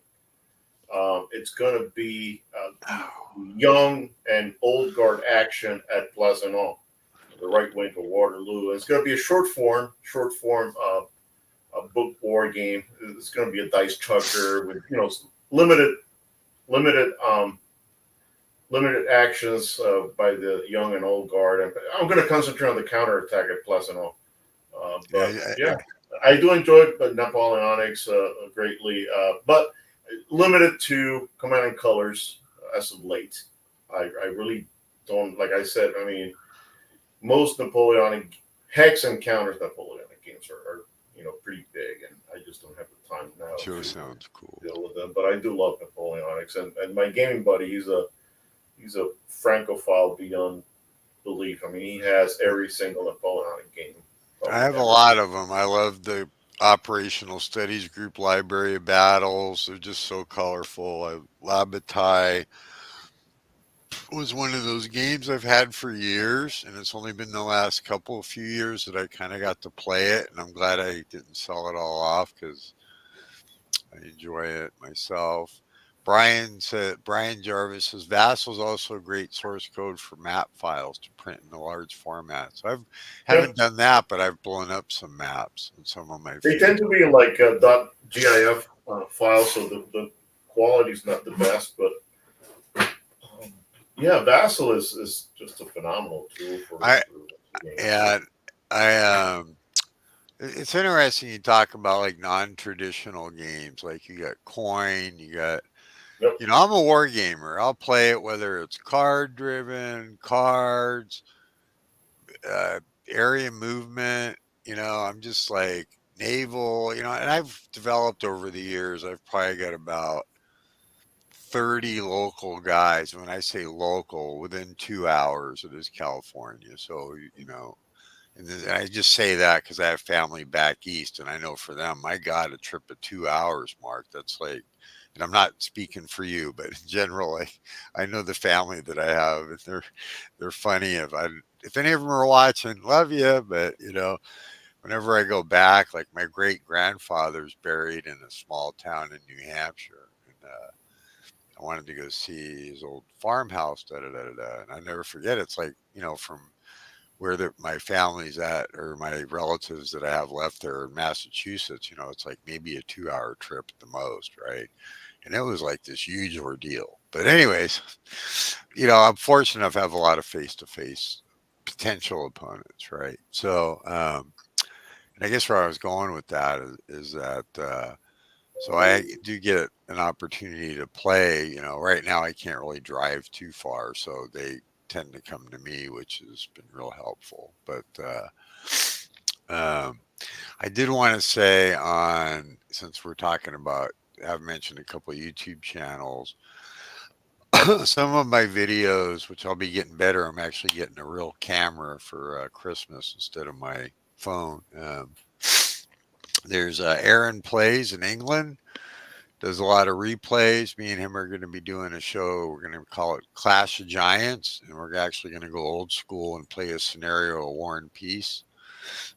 it's going to be the Oh, young and old guard action at Plaisannant, the right wing of Waterloo. It's going to be a short form a book war game. It's going to be a dice chucker with limited limited limited actions by the young and old guard. And I'm going to concentrate on the counterattack at Plaisannant. yeah, But yeah, I do enjoy it, but Napoleonics greatly, but limited to Command and Colors as of late. I really don't, like I said, I mean, most Napoleonic hex and counters Napoleonic games are pretty big, and I just don't have the time now Joe to sounds cool. deal with them. But I do love Napoleonics, and my gaming buddy, he's a francophile beyond belief. I mean, he has every single Napoleonic game I probably have a ever. lot of them. I love the operational studies group library of battles. They're just so colorful. I Labatai, was one of those games I've had for years, and it's only been the last couple of few years that I kind of got to play it, and I'm glad I didn't sell it all off because I enjoy it myself. Brian Jarvis says Vassal is also a great source code for map files to print in a large format. So I Yeah, haven't done that, but I've blown up some maps and some of my they tend favorite. to be like .gif files, so the quality's not the best, but yeah, Vassal is just a phenomenal tool I for games. and I it's interesting you talk about like non-traditional games. Like you got coin, you got Yep. I'm a war gamer. I'll play it whether it's card driven, cards, uh, area movement. I'm just like naval. And I've developed over the years. I've probably got about 30 local guys. When I say local, within 2 hours it is California. So and I just say that because I have family back east, and I know for them, my God, a trip of 2 hours, Mark. That's like, and I'm not speaking for you, but in general, like, I know the family that I have, and they're funny. If any of them are watching, love you, but whenever I go back, like my great grandfather's buried in a small town in New Hampshire, and I wanted to go see his old farmhouse, da da da da, da. And I never forget. It's like from where my family's at or my relatives that I have left there in Massachusetts, it's like maybe a 2 hour trip at the most, right? And it was like this huge ordeal. But anyways, I'm fortunate enough to have a lot of face to face potential opponents, right? So, and I guess where I was going with that is that, so I do get an opportunity to play. Right now I can't really drive too far, so they tend to come to me, which has been real helpful. But I did want to say since we're talking about, I've mentioned a couple of YouTube channels. Some of my videos, which I'll be getting better, I'm actually getting a real camera for Christmas instead of my phone. There's Aaron Plays in England, does a lot of replays. Me and him are going to be doing a show. We're going to call it Clash of Giants, and we're actually going to go old school and play a scenario of War and Peace.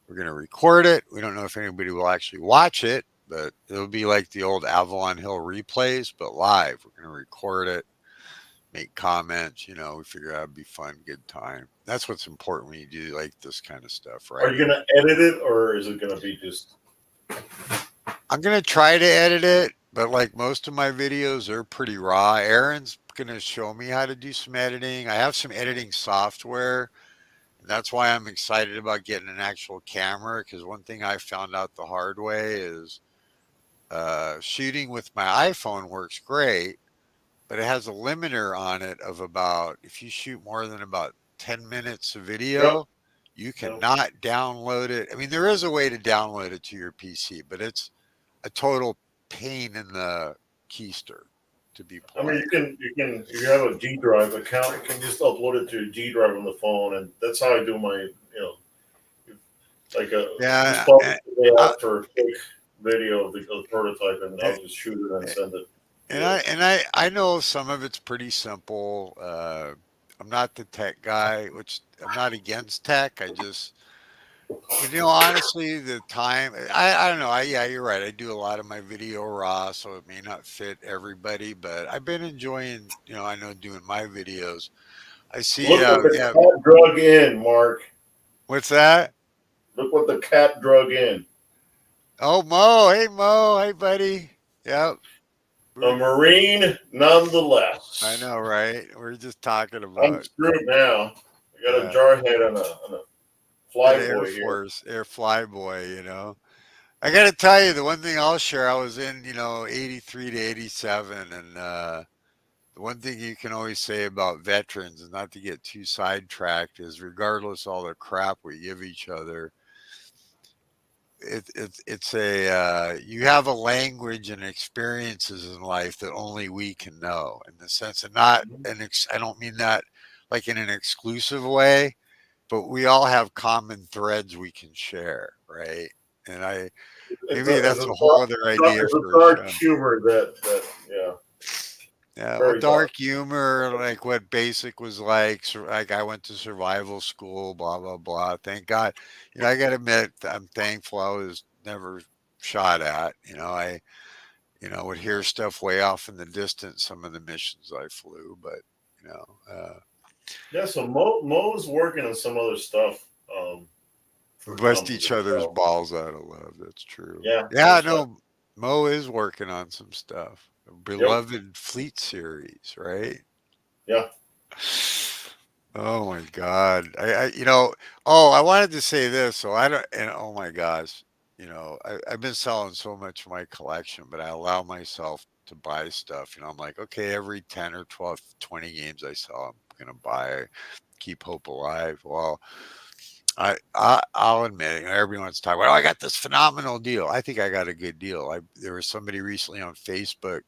We're going to record it. We don't know if anybody will actually watch it, but it'll be like the old Avalon Hill replays, but live. We're going to record it, make comments. We figure out it'd be fun, good time. That's what's important when you do like this kind of stuff, Are right? you gonna edit it, or is it gonna be just? I'm gonna try to edit it, but like most of my videos are pretty raw. Aaron's gonna show me how to do some editing. I have some editing software, and that's why I'm excited about getting an actual camera. Because one thing I found out the hard way is shooting with my iPhone works great, but it has a limiter on it of about if you shoot more than about 10 minutes of Yep. video, you No. cannot download it. I mean, there is a way to download it to your PC, but it's a total pain in the keister, to be I mean, polite. you can if you have a G Drive account, you can just upload it to a G Drive on the phone, and that's how I do my like just Yeah, publish the day I, after a quick video of the prototype, and I, I'll just shoot it and send it. and Yeah. I know some of it's pretty simple. I'm not the tech guy, which I'm not against tech. But honestly, the time, I don't know. Yeah, you're right. I do a lot of my video raw, so it may not fit everybody, but I've been enjoying, I know doing my videos. I see, Look what the yeah, cat drug in, Mark. what's that? Look what the cat drug in. Oh, Mo. Hey, Mo. Hey, buddy. Yep. A We're, Marine, I nonetheless. know, right? We're just talking I'm about screwed now. I got a uh, jarhead and a an Air flyboy here. Force, Air Flyboy. I got to tell you, the one thing I'll share, I was in, 83 to 87. And the one thing you can always say about veterans, and not to get too sidetracked, is regardless all the crap we give each other, it's you have a language and experiences in life that only we can know, in the sense of not I don't mean that like in an exclusive way, but we all have common threads we can share, right? And It's maybe a that's a whole other idea it's a for a dark show. humor that yeah. Yeah, well, Very dark. dark humor, like what basic was like. Like I went to survival school, blah blah blah. Thank God, I got to admit, I'm thankful I was never shot at. I, would hear stuff way off in the distance. Some of the missions I flew, but you know, uh, Yeah, so Mo's working on some other stuff for bust companies each as other's well. balls out of love. That's true. Yeah, Yeah, most no, Mo is working on some stuff. yep, Beloved Fleet series, right? yeah. Oh my God. Oh, I wanted to say this. So I don't, and oh my gosh, I've been selling so much of my collection, but I allow myself to buy stuff. I'm like, okay, every 10 or 12, 20 games I sell, I'm going to buy, keep hope alive. Well, I'll admit, everybody wants to talk about, oh, I got this phenomenal deal. I think I got a good deal. There was somebody recently on Facebook,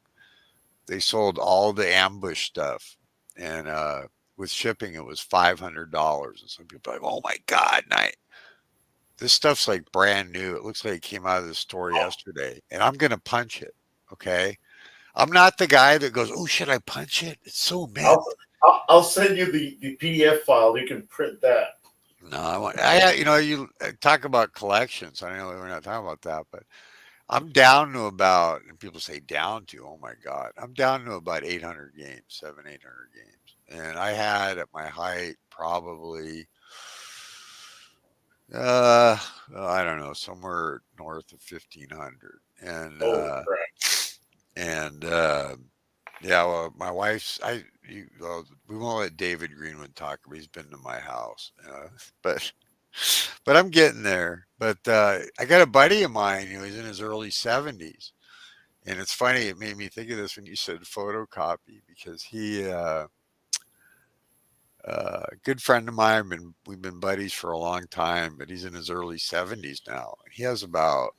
they sold all the ambush stuff, and with shipping it was $500. And some people are like, oh my God, this stuff's like brand new. It looks like it came out of the store yesterday, and I'm gonna punch it. Okay, I'm not the guy that goes, oh, should I punch it? It's so mint. I'll send you the PDF file. You can print that. No, you talk about collections. I know we're not talking about that, but I'm down to about, and people say down to, oh my God, I'm down to about 800 games, 800 games. And I had at my height probably, uh, I don't know, somewhere north of 1500. Holy crap! And, yeah, well, my wife's, well, we won't let David Greenwood talk, but he's been to my house. But, but I'm getting there. But I got a buddy of mine who is in his early 70s. And it's funny, it made me think of this when you said photocopy because good friend of mine, we've been buddies for a long time, but he's in his early 70s now. He has about,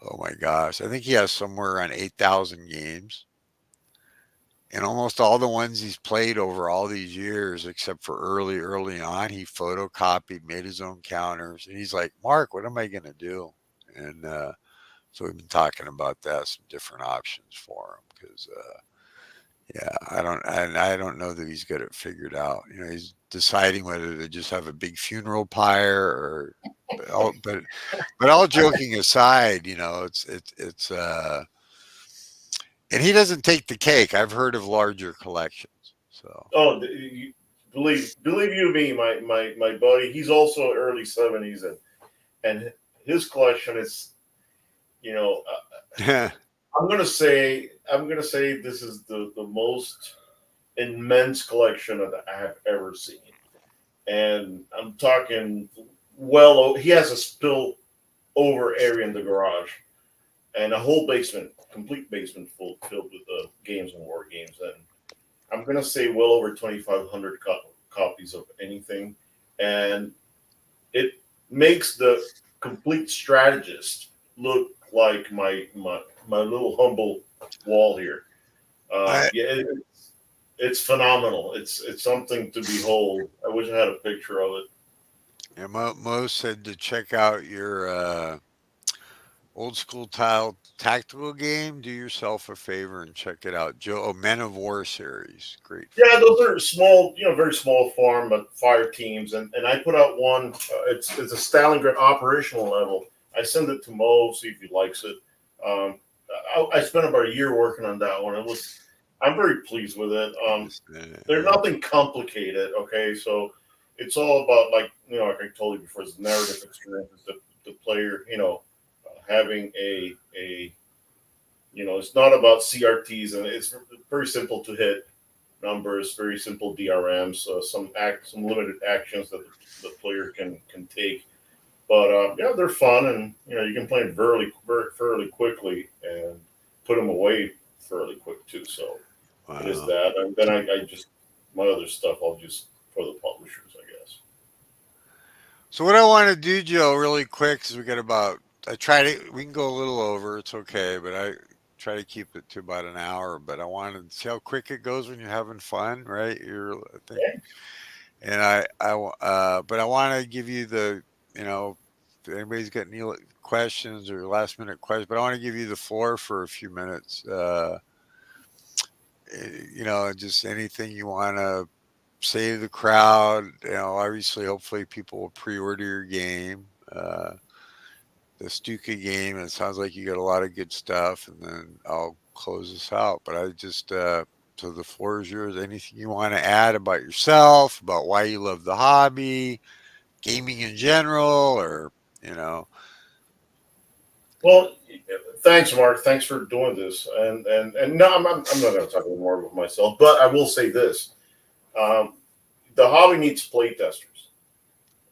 oh my gosh, I think he has somewhere around 8,000 games. And almost all the ones he's played over all these years, except for early on, he photocopied, made his own counters. And he's like, Mark, what am I going to do? And so we've been talking about that, some different options for him because yeah, I don't know that he's got it figured out. He's deciding whether to just have a big funeral pyre or, but all, but all joking aside, and he doesn't take the cake. I've heard of larger collections, so Oh, believe you me, my buddy. He's also early 70s, and his collection is, you know, I'm gonna say this is the most immense collection that I have ever seen, and I'm talking he has a spill over area in the garage and a whole basement, complete basement filled with games and war games, and I'm gonna say well over 2,500 copies of anything, and it makes the complete strategist look like my little humble wall here. I, Yeah, it's phenomenal. It's something to behold. I wish I had a picture of it. yeah, Mo said to check out your old school tile tactical game. Do yourself a favor and check it out. Men of War series, great Yeah, fun. those are small, very small farm, but fire teams, and I put out one. It's a Stalingrad operational level. I send it to Mo, see if he likes it. Um, I spent about a year working on that one. I'm very pleased with it. There's nothing complicated. Okay, so it's all about like I told you before, it's narrative experience. The player, having a it's not about CRTs, and it's very simple to hit numbers, very simple DRMs, some limited actions that the player can take. But yeah, they're fun, and you can play them fairly quickly and put them away fairly quick too. So it is Wow. that, and then I just my other stuff I'll just for the publishers, I guess. So what I want to do, Joe, really quick, is we got about. I try to. We can go a little over. It's okay, but I try to keep it to about an hour. But I want to see how quick it goes when you're having fun, right? I think, Okay. and but I want to give you you know, if anybody's got any questions or last minute questions, but I want to give you the floor for a few minutes. just anything you want to say to the crowd. Obviously, hopefully, people will pre-order your game. The Stuka game. It sounds like you got a lot of good stuff, and then I'll close this out. But so the floor is yours. Anything you want to add about yourself, about why you love the hobby, gaming in general, or you know, Well, thanks, Mark. Thanks for doing this. And no, I'm not going to talk anymore about myself, but I will say this: um, the hobby needs playtesters,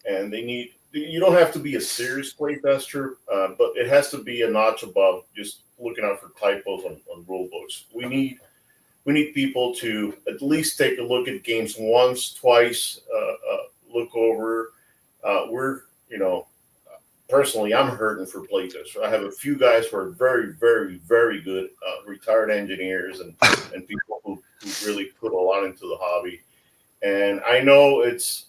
and they need. You don't have to be a serious playtester, but it has to be a notch above just looking out for typos on rule books. We need people to at least take a look at games once, twice, look over. We're personally, I'm hurting for playtesters. I have a few guys who are very, very, very good retired engineers and people who really put a lot into the hobby. And I know it's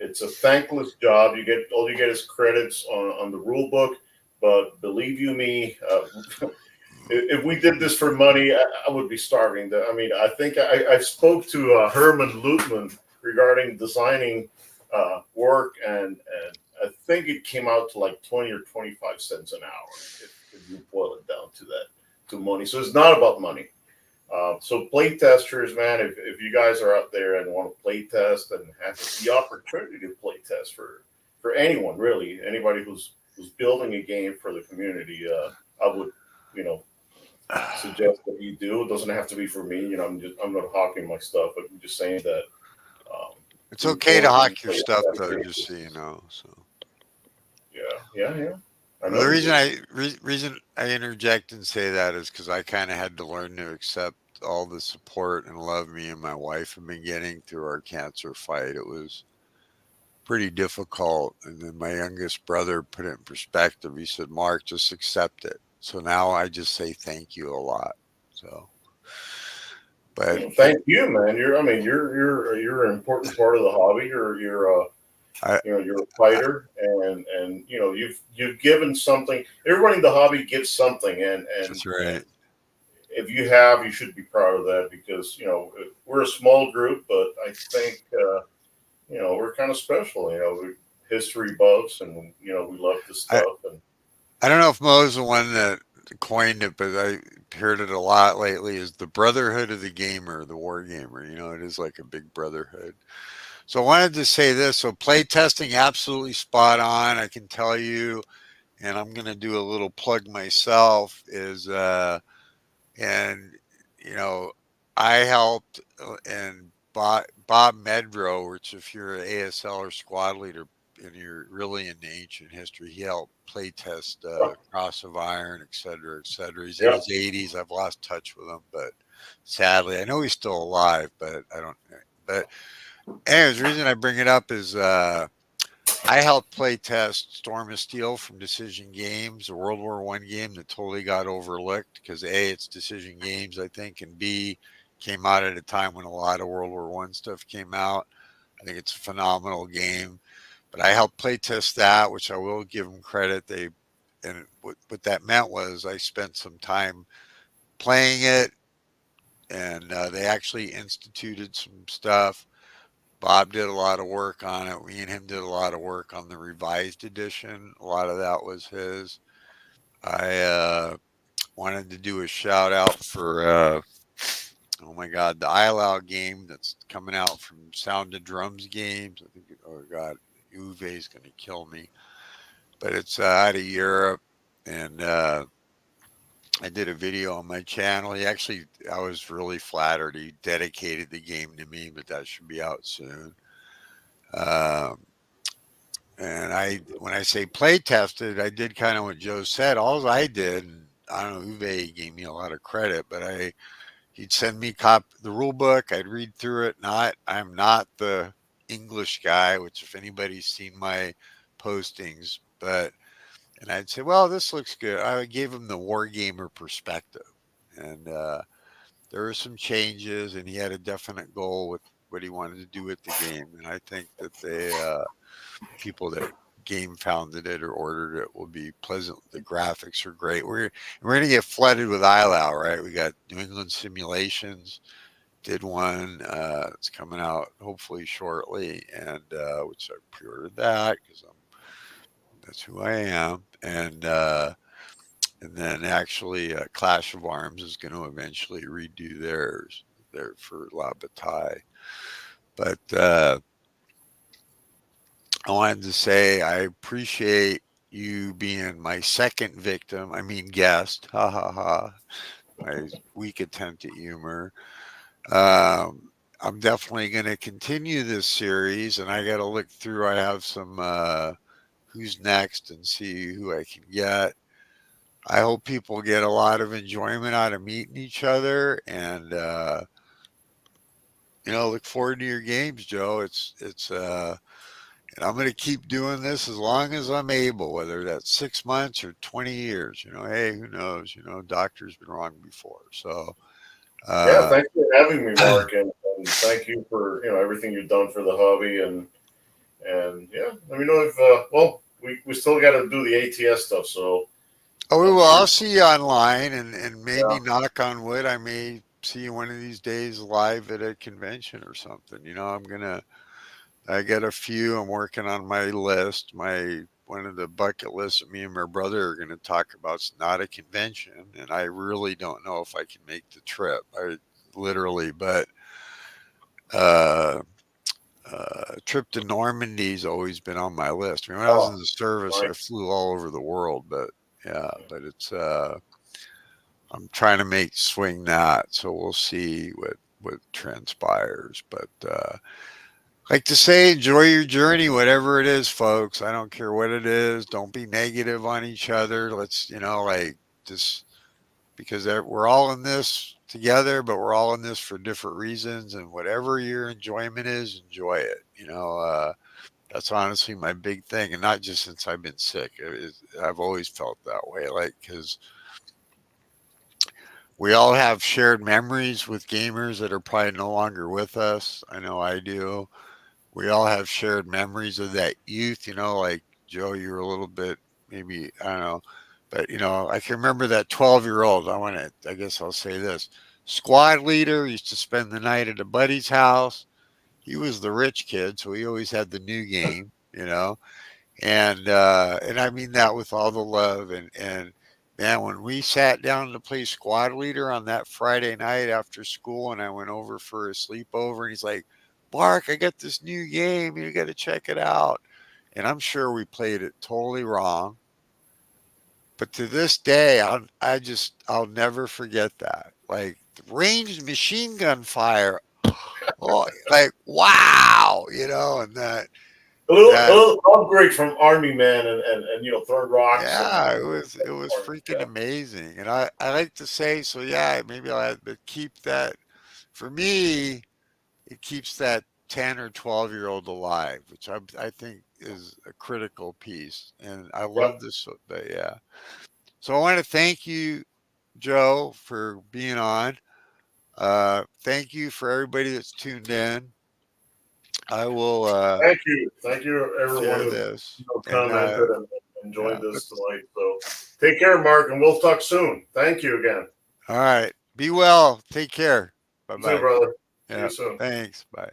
a thankless job. All you get is credits on the rule book, but believe you me, if we did this for money, I would be starving. I mean, I think I spoke to Herman Lutman regarding designing work, and I think it came out to like 20 or 25 cents an hour if you boil it down to that to money. So it's not about money. So play testers, man, if you guys are out there and want to play test and have the opportunity to play test for anyone really, anybody who's building a game for the community, I would you know suggest that you do. It doesn't have to be for me. I'm not hawking my stuff, but I'm just saying that um, it's the okay to important thing hawk is your that stuff you though, gotta just so you know. So yeah, yeah, yeah. I well, know the you reason do. I interject and say that is because I kind of had to learn to accept all the support and love me and my wife have been getting through our cancer fight. It was pretty difficult. And then my youngest brother put it in perspective. He said, Mark, just accept it. So now I just say thank you a lot. So, but Thank you, man. You're an important part of the hobby. I, You're a fighter, and you've given something. Everybody in the hobby gives something, and that's right. if you have, you should be proud of that because we're a small group, but I think we're kind of special. We history buffs, and we love this I, stuff. And I don't know if Mo's the one that coined it, but I heard it a lot lately is the brotherhood of the gamer, the war gamer. It is like a big brotherhood. So I wanted to say this. So play testing, absolutely spot on. I can tell you, and I'm going to do a little plug myself is, and you know, I helped and Bob Medro, which if you're an ASL or squad leader and you're really into ancient history, he helped play test Cross of Iron, et cetera, et cetera. He's in yeah, his 80s. I've lost touch with him, but sadly, I know he's still alive, but I don't. But anyways, the reason I bring it up is I helped play test Storm of Steel from Decision Games, a World War One game that totally got overlooked because A, it's Decision Games, I think, and B, came out at a time when a lot of World War One stuff came out. I think it's a phenomenal game, but I helped play test that, which I will give them credit. And what that meant was I spent some time playing it, and they actually instituted some stuff. Bob did a lot of work on it. Me and him did a lot of work on the revised edition. A lot of that was his. I wanted to do a shout out for, oh my God, the Isle game that's coming out from Sound of Drums Games. I think, oh God, Uwe is going to kill me. But it's out of Europe. And I did a video on my channel. I was really flattered. He dedicated the game to me, but that should be out soon. Um, And when I say play tested, I did kind of what Joe said. All I did, and I don't know, Uwe gave me a lot of credit, but he'd send me the rule book. I'd read through it. I'm not the English guy, which if anybody's seen my postings, and I'd say, well, this looks good. I gave him the wargamer perspective, and there were some changes, and he had a definite goal with what he wanted to do with the game, and I think that people that game founded it or ordered it will be pleasant. The graphics are great. We're gonna get flooded with ILAO, right? We got New England Simulations did one. It's coming out hopefully shortly, and which I pre-ordered that because that's who I am, and then actually Clash of Arms is going to eventually redo theirs there for La Bataille. But I wanted to say I appreciate you being my second victim. I mean guest. Ha ha ha. My weak attempt at humor. I'm definitely going to continue this series, and I got to look through. I have some who's next and see who I can get. I hope people get a lot of enjoyment out of meeting each other, and look forward to your games, Joe. And I'm going to keep doing this as long as I'm able, whether that's 6 months or 20 years. Hey, who knows? Doctor's been wrong before, so. Yeah, Uh, thanks for having me, Mark, and thank you for everything you've done for the hobby, and yeah, let me know if well, we still got to do the ATS stuff, so Oh, I'm well, sure. I'll see you online, and maybe Yeah, knock on wood, I may see you one of these days live at a convention or something. I got a few. I'm working on my list. My one of the bucket lists that me and my brother are going to talk about is not a convention, and I really don't know if I can make the trip. I literally, but uh, trip to Normandy's always been on my list. I mean, when I was in oh, the service, I nice. flew all over the world, but yeah, but it's I'm trying to make swing that, so we'll see what transpires. But like to say, enjoy your journey, whatever it is, folks. I don't care what it is. Don't be negative on each other. Let's like just because we're all in this together, but we're all in this for different reasons. And whatever your enjoyment is, enjoy it. That's honestly my big thing, and not just since I've been sick. I've always felt that way, like because we all have shared memories with gamers that are probably no longer with us. I know I do. We all have shared memories of that youth, like Joe, you were a little bit maybe, I don't know, but I can remember that 12-year-old. I guess I'll say this squad leader used to spend the night at a buddy's house. He was the rich kid, so he always had the new game. And I mean that with all the love and man, when we sat down to play squad leader on that Friday night after school, and I went over for a sleepover, and he's like, "Mark, I got this new game. You got to check it out." And I'm sure we played it totally wrong, but to this day, I'll never forget that. Like ranged machine gun fire. Oh, like wow, and A that little upgrade from Army Man and throwing rocks yeah, and it was freaking yeah, amazing. And I like to say, so yeah, maybe I'll have to keep that for me, it keeps that 10 or 12-year-old alive, which I think is a critical piece. And I yeah. love this, but yeah. So I want to thank you, Joe, for being on. Thank you for everybody that's tuned in. I will Thank you, everyone share who this. And commented and joined yeah, us tonight. So take care, Mark, and we'll talk soon. Thank you again. all right. Be well. Take care. Bye You too, bye. brother. See you Yeah. soon. Thanks. Bye.